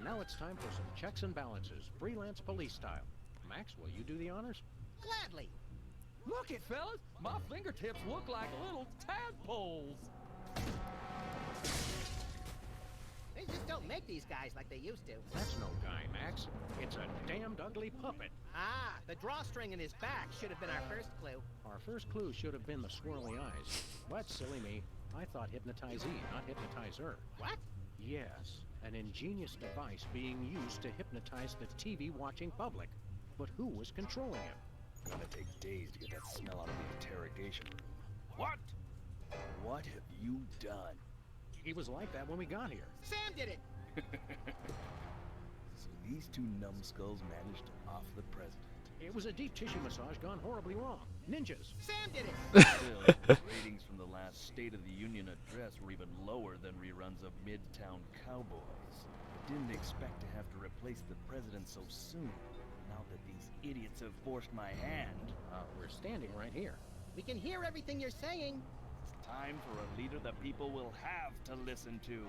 Now it's time for some checks and balances, freelance police style. Max, will you do the honors? Gladly. Look it, fellas. My fingertips look like little tadpoles. They just don't make these guys like they used to. That's no guy, Max. It's a damned ugly puppet. Ah, the drawstring in his back should have been our first clue. Our first clue should have been the swirly eyes. But, silly me, I thought hypnotizee, not hypnotizer. What? Yes, an ingenious device being used to hypnotize the TV-watching public. But who was controlling him? Gonna take days to get that smell out of the interrogation room. What? What have you done? He was like that when we got here. Sam did it. So these 2 numbskulls managed to off the president. It was a deep tissue massage gone horribly wrong. Ninjas. Sam did it. Still, ratings from the last State of the Union address were even lower than reruns of Midtown Cowboys. I didn't expect to have to replace the president so soon. Now that these idiots have forced my hand. We're standing right here. We can hear everything you're saying. Time for a leader that people will have to listen to.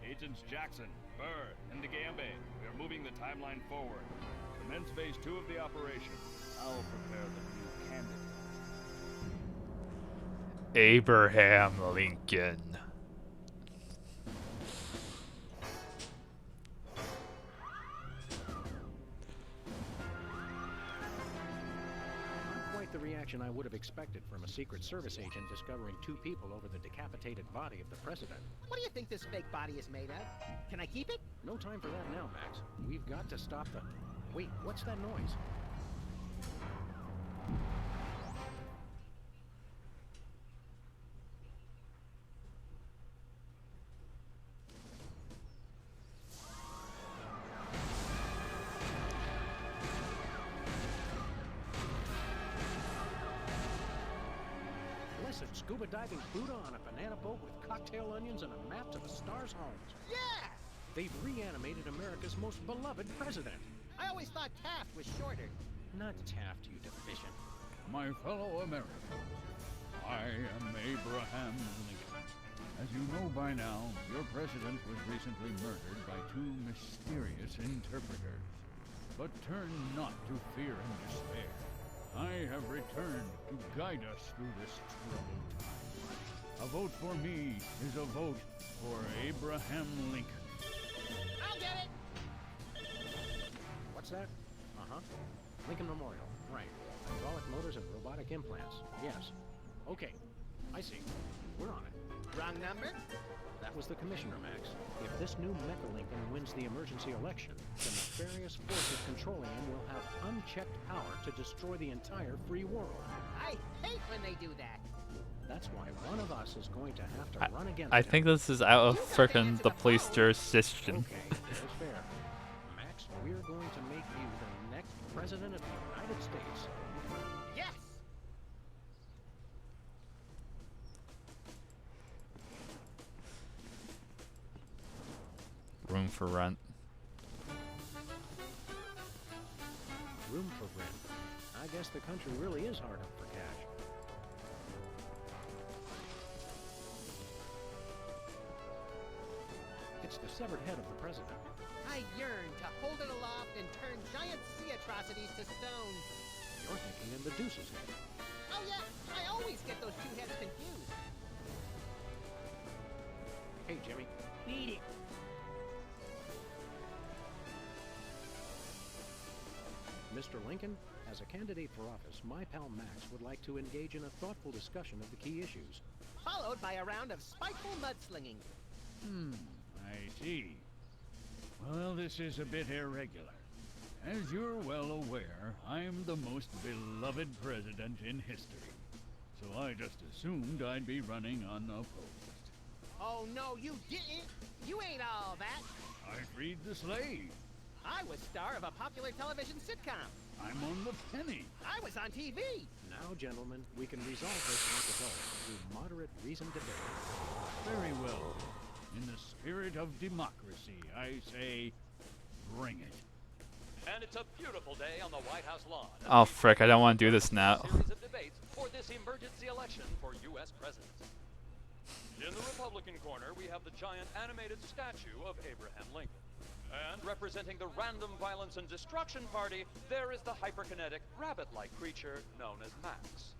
Agents Jackson, Burr, and DeGambe, we are moving the timeline forward. Commence phase 2 of the operation. I'll prepare the new candidate. Abraham Lincoln. Not quite the reaction I would have expected from a Secret Service agent discovering 2 people over the decapitated body of the president. What do you think this fake body is made of? Can I keep it? No time for that now, Max. We've got to stop the... Wait, what's that noise? Yes, a scuba diving Buddha on a banana boat with cocktail onions and a map to the stars' homes. Yeah! They've reanimated America's most beloved president. I always thought Taft was shorter. Not Taft, you deficient. My fellow Americans, I am Abraham Lincoln. As you know by now, your president was recently murdered by two mysterious interpreters. But turn not to fear and despair. I have returned to guide us through this troubled time. A vote for me is a vote for Abraham Lincoln. I'll get it! What's that? Uh-huh. Lincoln Memorial. Right. Hydraulic motors and robotic implants. Yes. Okay. I see. We're on it. Wrong number? That was the commissioner, Max. If this new Mecha Lincoln wins the emergency election, the nefarious forces controlling him will have unchecked power to destroy the entire free world. I hate when they do that. That's why one of us is going to have to run against I him. think this is out of frickin' the police jurisdiction. Okay, that's fair. Max, we're going to make you the next president of the United States. Yes! Room for rent. Room for rent. I guess the country really is hard up for cash. It's the severed head of the president. I yearn to hold it aloft and turn giant sea atrocities to stone. You're thinking in Medusa's head. Oh yeah, I always get those two heads confused. Hey, Jimmy. Beat it. Mr. Lincoln, as a candidate for office, my pal Max would like to engage in a thoughtful discussion of the key issues. Followed by a round of spiteful mudslinging. I see. Well, this is a bit irregular. As you're well aware, I'm the most beloved president in history. So I just assumed I'd be running unopposed. Oh no, you didn't! You ain't all that! I freed the slave. I was star of a popular television sitcom. I'm on the penny. I was on TV. Now, gentlemen, we can resolve this like adults through moderate reasoned debate. Very well. In the spirit of democracy, I say, bring it. And it's a beautiful day on the White House lawn. Oh frick, I don't want to do this now. Series of debates for this emergency election for U.S. president. In the Republican corner, we have the giant animated statue of Abraham Lincoln. And representing the Random Violence and Destruction Party, there is the hyperkinetic, rabbit-like creature known as Max.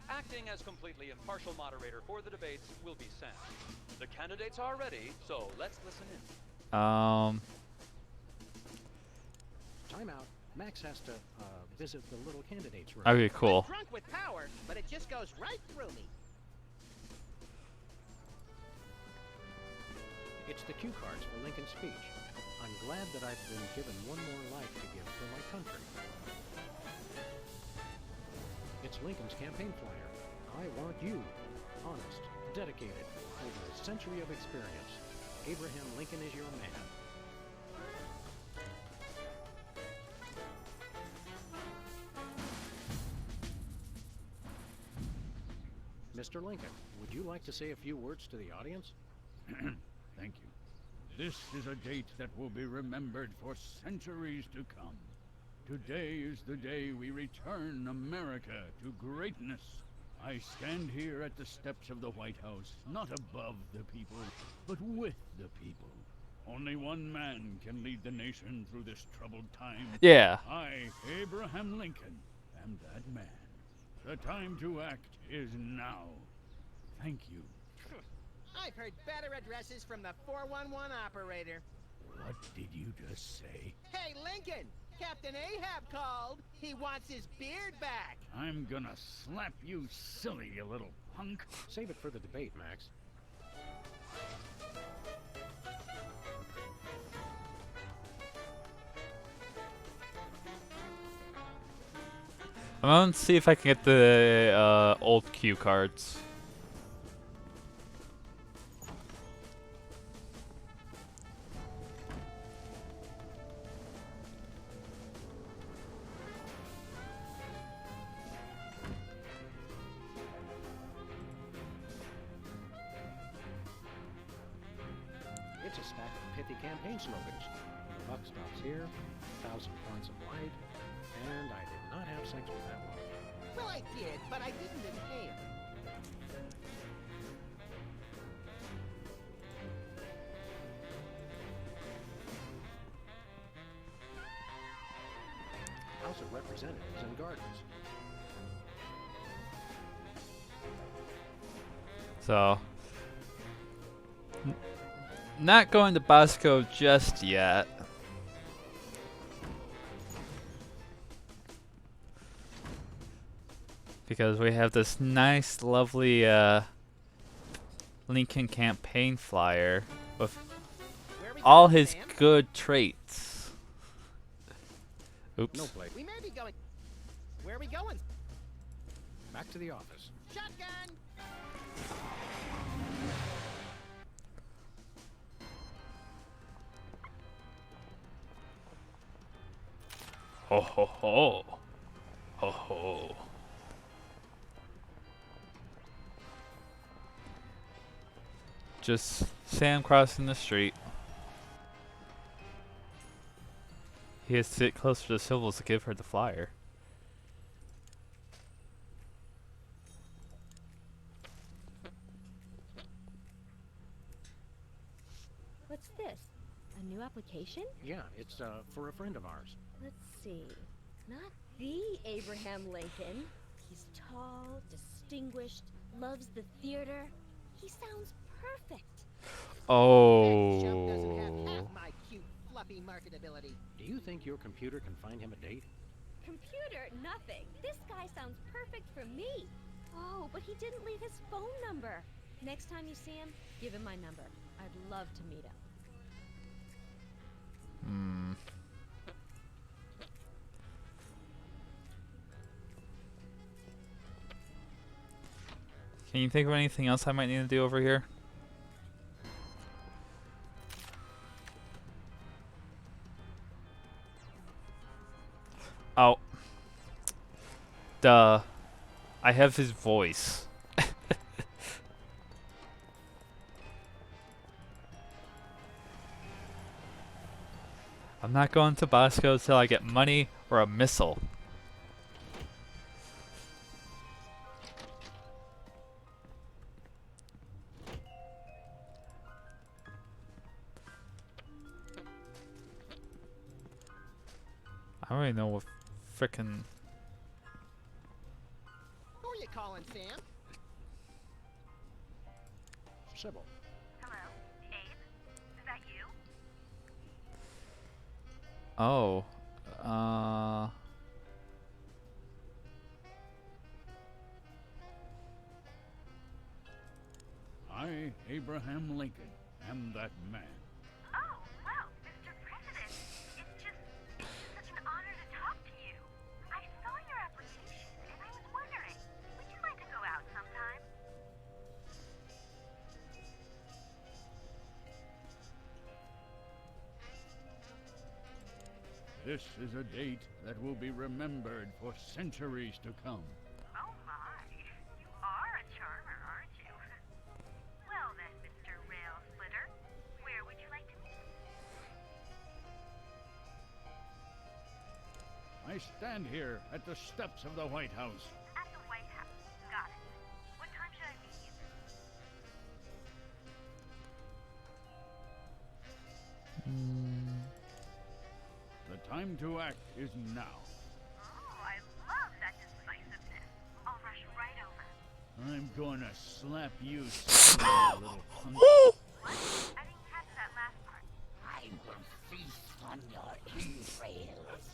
Acting as completely impartial moderator for the debates will be Sam. The candidates are ready, so let's listen in. Time out. Max has to, visit the little candidates room. Okay, cool. I'm drunk with power, but it just goes right through me. It's the cue cards for Lincoln's speech. I'm glad that I've been given one more life to give for my country. It's Lincoln's campaign flyer. I want you. Honest, dedicated, over a century of experience. Abraham Lincoln is your man. Mr. Lincoln, would you like to say a few words to the audience? Thank you. This is a date that will be remembered for centuries to come. Today is the day we return America to greatness. I stand here at the steps of the White House, not above the people, but with the people. Only one man can lead the nation through this troubled time. Yeah. I, Abraham Lincoln, am that man. The time to act is now. Thank you. I've heard better addresses from the 411 operator. What did you just say? Hey, Lincoln! Captain Ahab called. He wants his beard back. I'm gonna slap you silly, you little punk. Save it for the debate, Max. I'm gonna see if I can get the old cue cards. a stack of pithy campaign slogans. The buck stops here, 1,000 points of light, and I did not have sex with that one. Well, I did, but I didn't inhale. House of Representatives and Gardens. So, not going to Bosco just yet. Because we have this nice, lovely Lincoln campaign flyer with all his good traits. Oops. No place. We may be going. Where are we going? Back to the office. Shotgun! Ho ho ho. Ho ho. Just Sam crossing the street. He has to sit closer to Sybil to give her the flyer. What's this? A new application? Yeah, it's for a friend of ours. Let's see. Not the Abraham Lincoln. He's tall, distinguished, loves the theater. He sounds perfect. That chump doesn't have Oh. half my cute, fluffy marketability. Do you think your computer can find him a date? Computer, nothing. This guy sounds perfect for me. Oh, but he didn't leave his phone number. Next time you see him, give him my number. I'd love to meet him. Hmm. Can you think of anything else I might need to do over here? Oh. Duh. I have his voice. I'm not going to Bosco till I get money or a missile. I don't even know what frickin' Who are you calling, Sam? Sybil. Hello, Abe? Is that you? oh. I, Abraham Lincoln, am that man. Oh, well, Mr. President, it's just such an honor to talk to you. I saw your application, and I was wondering, would you like to go out sometime? This is a date that will be remembered for centuries to come. Oh my, you are a charmer, aren't you? Well then, Mr. Rail Splitter, where would you like to meet? I stand here at the steps of the White House. At the White House. Got it. What time should I meet you? The time to act is now. Oh, I love that decisiveness. I'll rush right over. I'm gonna slap you, silly little cunt. What? I didn't catch that last part. I will feast on your entrails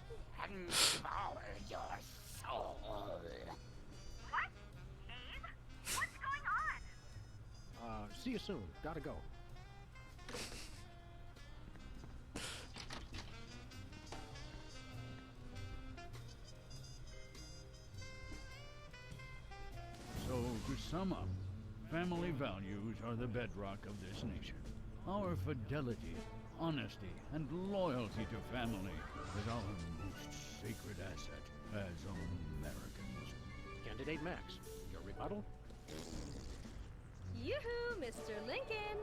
and devour your soul. What? Abe? What's going on? See you soon. Gotta go. So, to sum up, family values are the bedrock of this nation. Our fidelity, honesty, and loyalty to family is our most sacred asset as Americans. Candidate Max, your rebuttal? Yoo-hoo, Mr. Lincoln.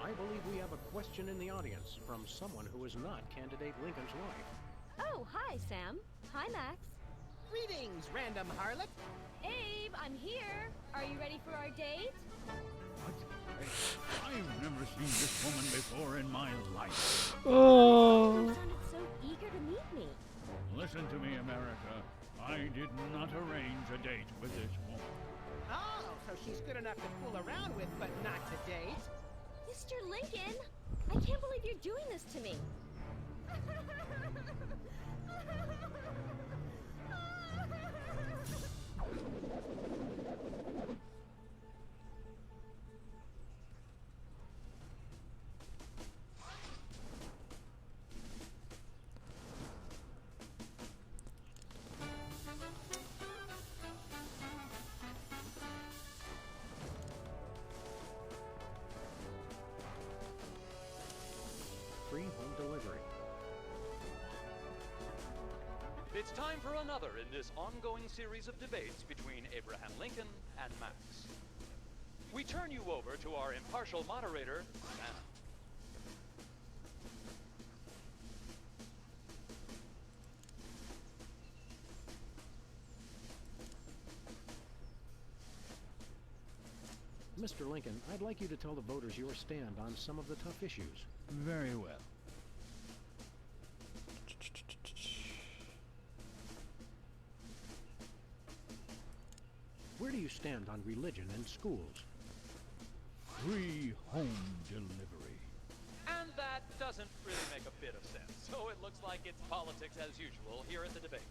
I believe we have a question in the audience from someone who is not candidate Lincoln's wife. Oh, hi, Sam. Hi, Max. Greetings, random harlot. Abe, I'm here. Are you ready for our date? What? I've never seen this woman before in my life. You sounded so eager to meet me. Listen to me, America. I did not arrange a date with this woman. Oh, so she's good enough to fool around with, but not to date. Mr. Lincoln, I can't believe you're doing this to me. Free home delivery. It's time for another in this ongoing series of debates between Abraham Lincoln and Max. We turn you over to our impartial moderator, Sam. Mr. Lincoln, I'd like you to tell the voters your stand on some of the tough issues. Very well. Where do you stand on religion and schools? Free home delivery. And that doesn't really make a bit of sense, so it looks like it's politics as usual here at the debate.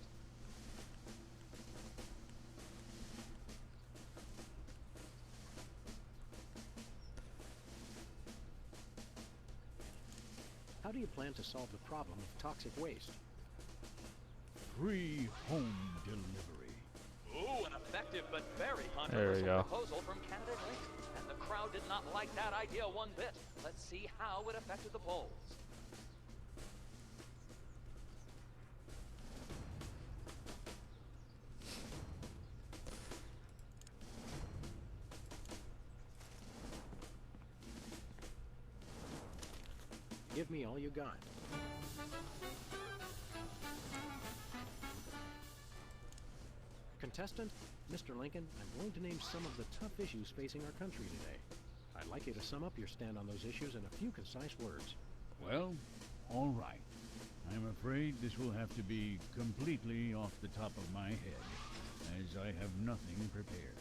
How do you plan to solve the problem of toxic waste? Free home delivery. Ooh, an effective but very There we controversial go. proposal from candidate Lincoln. And the crowd did not like that idea one bit. Let's see how it affected the polls. Give me all you got. Contestant, Mr. Lincoln, I'm going to name some of the tough issues facing our country today. I'd like you to sum up your stand on those issues in a few concise words. Well, all right. I'm afraid this will have to be completely off the top of my head, as I have nothing prepared.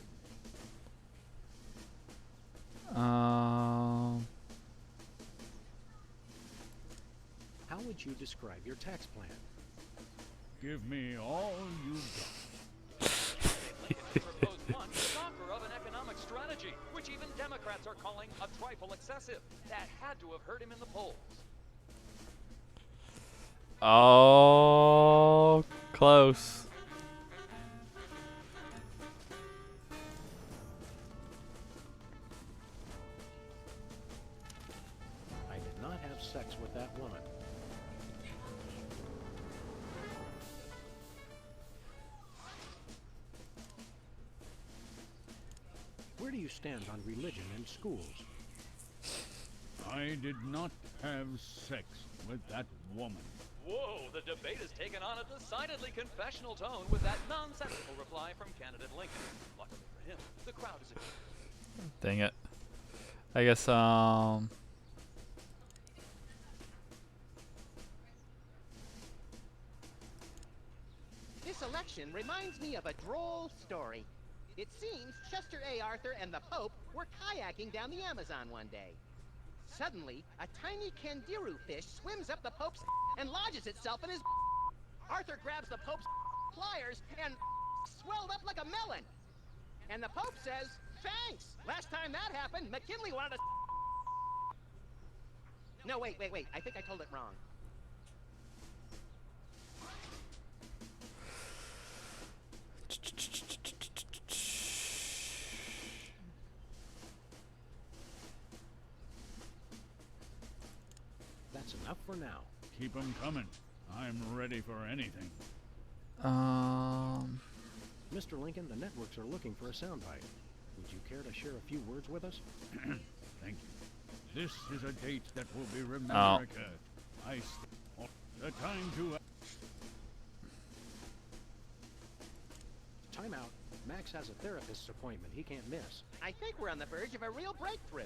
How would you describe your tax plan? Give me all you got. Lincoln proposed one shocker of an economic strategy, which even Democrats are calling a trifle excessive. That had to have hurt him in the polls. Oh, close. I did not have sex with that woman. Where do you stand on religion and schools? I did not have sex with that woman. Whoa, the debate has taken on a decidedly confessional tone with that nonsensical reply from candidate Lincoln. Luckily for him, the crowd is Dang it. I guess, This election reminds me of a droll story. It seems Chester A. Arthur and the Pope were kayaking down the Amazon one day. Suddenly, a tiny kangaroo fish swims up the Pope's and lodges itself in his. Arthur grabs the Pope's pliers and swelled up like a melon. And the Pope says, "Thanks. Last time that happened, McKinley wanted to." No, wait. I think I told it wrong. That's enough for now. Keep 'em coming. I'm ready for anything. Mr. Lincoln, the networks are looking for a soundbite. Would you care to share a few words with us? Thank you. This is a date that will be Oh. remembered. The time to... Time out. Max has a therapist's appointment he can't miss. I think we're on the verge of a real breakthrough.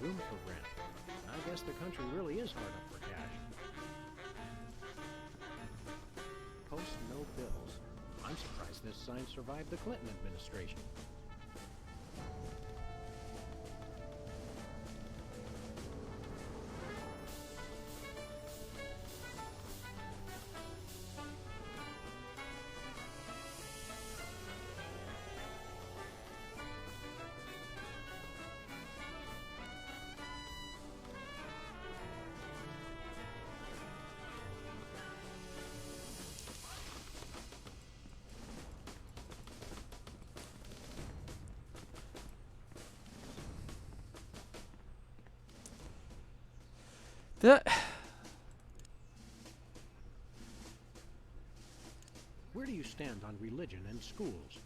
Room for rent. I guess the country really is hard up for cash. Post no bills. I'm surprised this sign survived the Clinton administration. Where do you stand on religion and schools?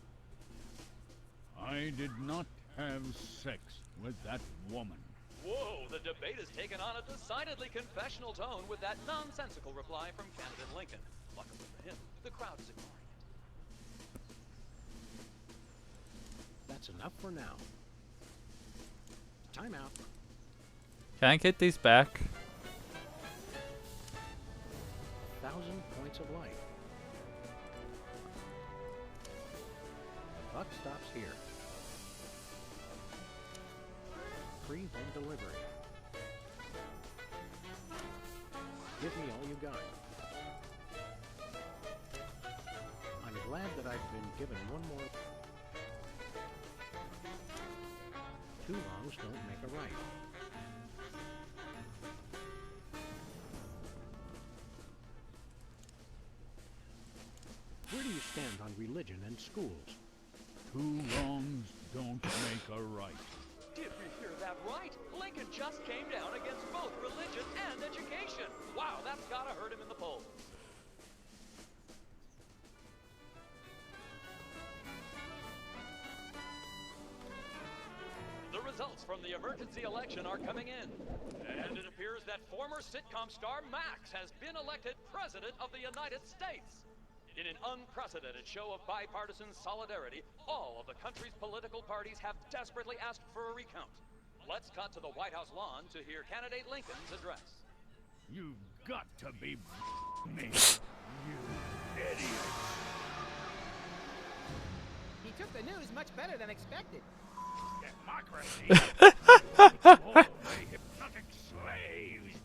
I did not have sex with that woman. Whoa, the debate has taken on a decidedly confessional tone with that nonsensical reply from candidate Lincoln. Luckily for him, the crowd is ignoring it. That's enough for now. Time out. Can I get these back? 1,000 points of light. Buck stops here. Free home delivery. Give me all you got. I'm glad that I've been given one more. Two wrongs don't make a right. Where do you stand on religion and schools? Two wrongs don't make a right. Did we hear that right? Lincoln just came down against both religion and education. Wow, that's gotta hurt him in the polls. The results from the emergency election are coming in. And it appears that former sitcom star Max has been elected President of the United States. In an unprecedented show of bipartisan solidarity, all of the country's political parties have desperately asked for a recount. Let's cut to the White House lawn to hear candidate Lincoln's address. You've got to be me, you idiot. He took the news much better than expected. Democracy? Oh, they hypnotic slaves.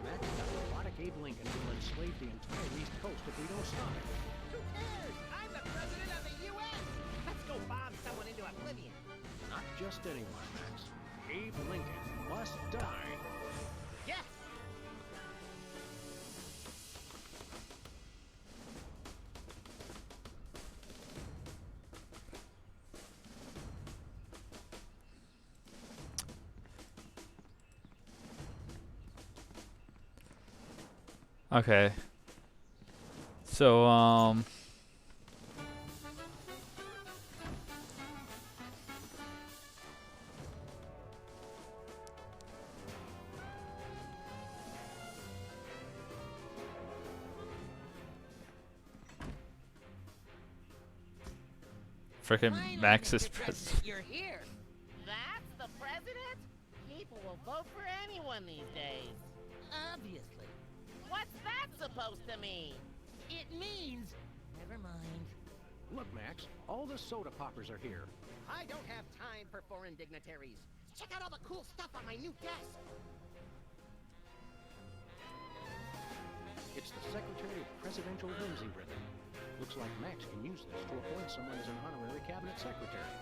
Max got robotic Abe Lincoln will enslave the entire East Coast if we don't stop it. Who cares? I'm the president of the U.S. Let's go bomb someone into oblivion. Not just anyone, Max. Abe Lincoln must die. Yes! Okay. So, frickin' Max is president. You're here. That's the president? People will vote for anyone these days. Obviously. What's that supposed to mean? It means... Never mind. Look, Max, all the soda poppers are here. I don't have time for foreign dignitaries. Check out all the cool stuff on my new desk. It's the Secretary of Presidential Whimsy ribbon. Looks like Max can use this to appoint someone as an honorary cabinet secretary.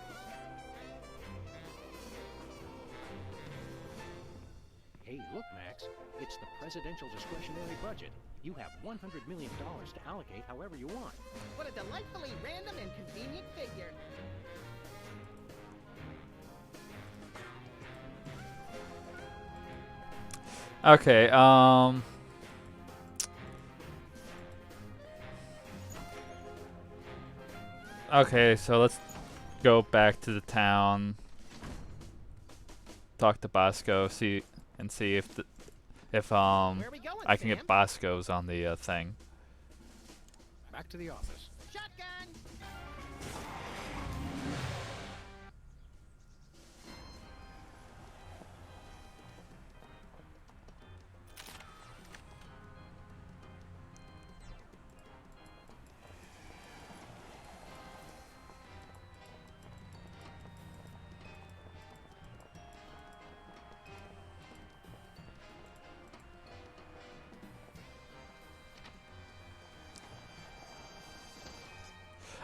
Hey, look, Max. It's the presidential discretionary budget. You have $100 million to allocate however you want. What a delightfully random and convenient figure. Okay, Okay, so let's go back to the town. Talk to Bosco, see if Where we going, I can Sam? get Bosco's on the thing. Back to the office. Shotgun!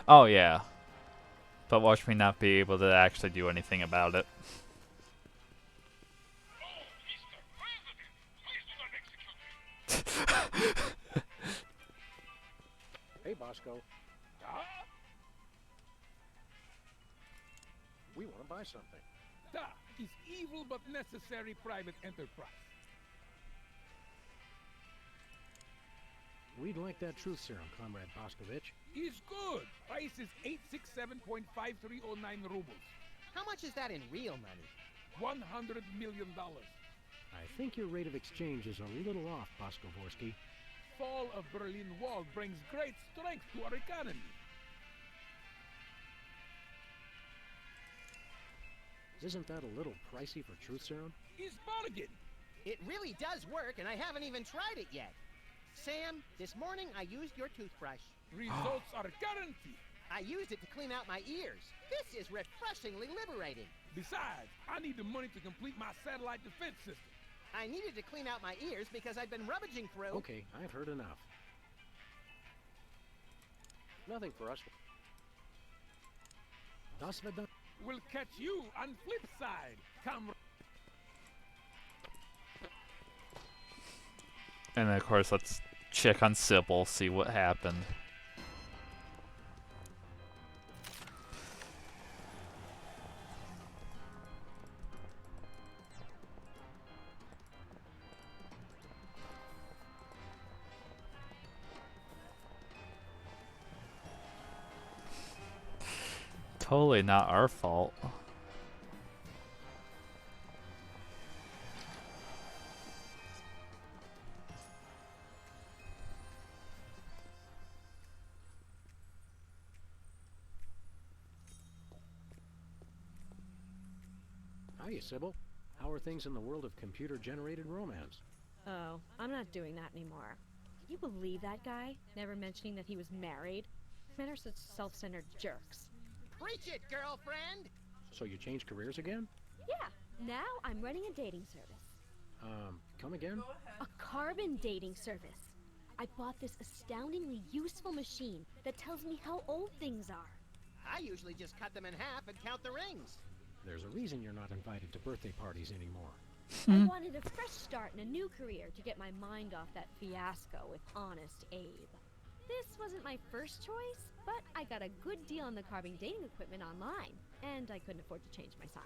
Oh yeah, but watch me not be able to actually do anything about it. Hey, Bosco. We want to buy something. That is evil but necessary private enterprise. We'd like that truth serum, Comrade Boscovich. Is good. Price is 867.5309 rubles. How much is that in real money? $100 million. I think your rate of exchange is a little off, Boscovorsky. Fall of Berlin Wall brings great strength to our economy. Isn't that a little pricey for truth serum? Is bargain. It really does work, and I haven't even tried it yet. Sam, this morning I used your toothbrush. Results are guaranteed. I used it to clean out my ears. This is refreshingly liberating. Besides, I need the money to complete my satellite defense system. I needed to clean out my ears because I've been rummaging through... Okay, I've heard enough. Nothing for us. Das Vedant. We'll catch you on flip side, comrade. And then of course, let's check on Sybil, see what happened. Totally not our fault. Hiya, Sybil. How are things in the world of computer-generated romance? Oh, I'm not doing that anymore. Can you believe that guy? Never mentioning that he was married? Men are such self-centered jerks. Preach it, girlfriend! So you changed careers again? Yeah, now I'm running a dating service. Come again? A carbon dating service. I bought this astoundingly useful machine that tells me how old things are. I usually just cut them in half and count the rings. There's a reason you're not invited to birthday parties anymore. I wanted a fresh start in a new career to get my mind off that fiasco with Honest Abe. This wasn't my first choice, but I got a good deal on the carbon dating equipment online, and I couldn't afford to change my sign.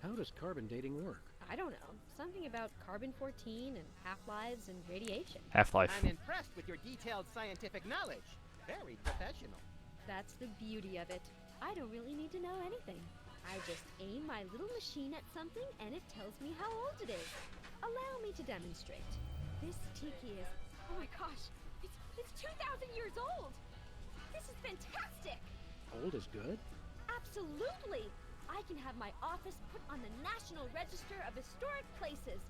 How does carbon dating work? I don't know. Something about carbon-14 and half-lives and radiation. Half-life. I'm impressed with your detailed scientific knowledge. Very professional. That's the beauty of it. I don't really need to know anything. I just aim my little machine at something and it tells me how old it is. Allow me to demonstrate. This tiki is... Oh my gosh! It's 2,000 years old! This is fantastic! Old is good? Absolutely! I can have my office put on the National Register of Historic Places.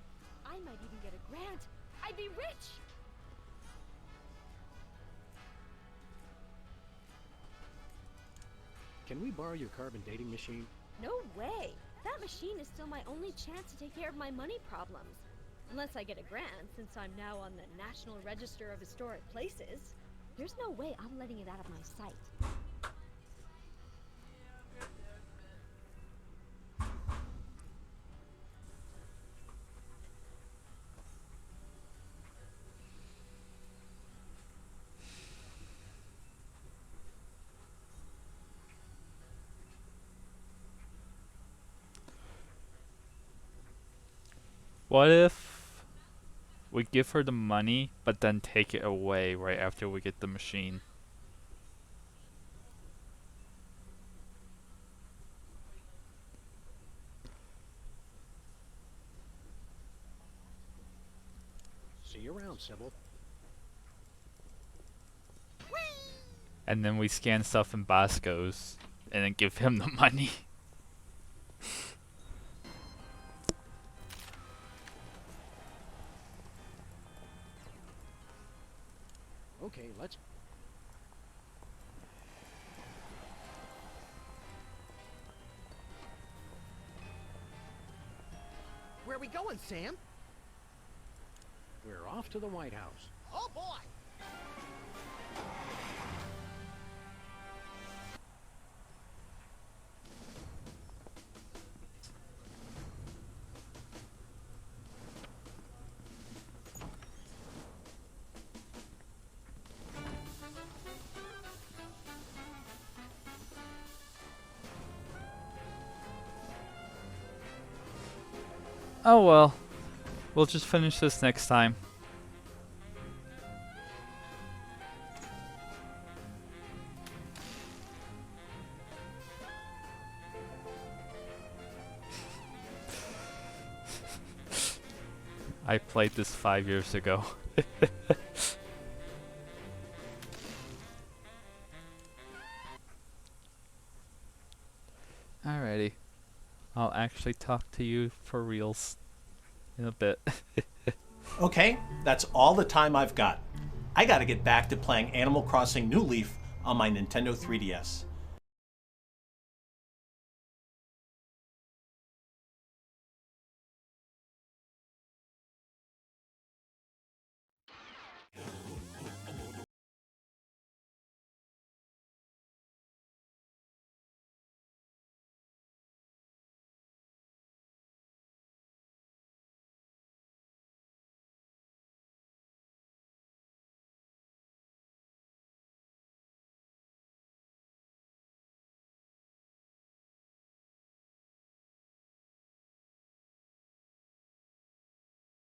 I might even get a grant. I'd be rich! Can we borrow your carbon dating machine? No way! That machine is still my only chance to take care of my money problems. Unless I get a grant, since I'm now on the National Register of Historic Places. There's no way I'm letting it out of my sight. What if We give her the money, but then take it away right after we get the machine. See you around, Sybil. And then we scan stuff in Bosco's, and then give him the money. Okay, let's... Where are we going, Sam? We're off to the White House. Oh, boy! Oh well. We'll just finish this next time. I played this 5 years ago. Alrighty. I'll actually talk to you for reals in a bit. Okay, that's all the time I've got. I gotta get back to playing Animal Crossing New Leaf on my Nintendo 3DS.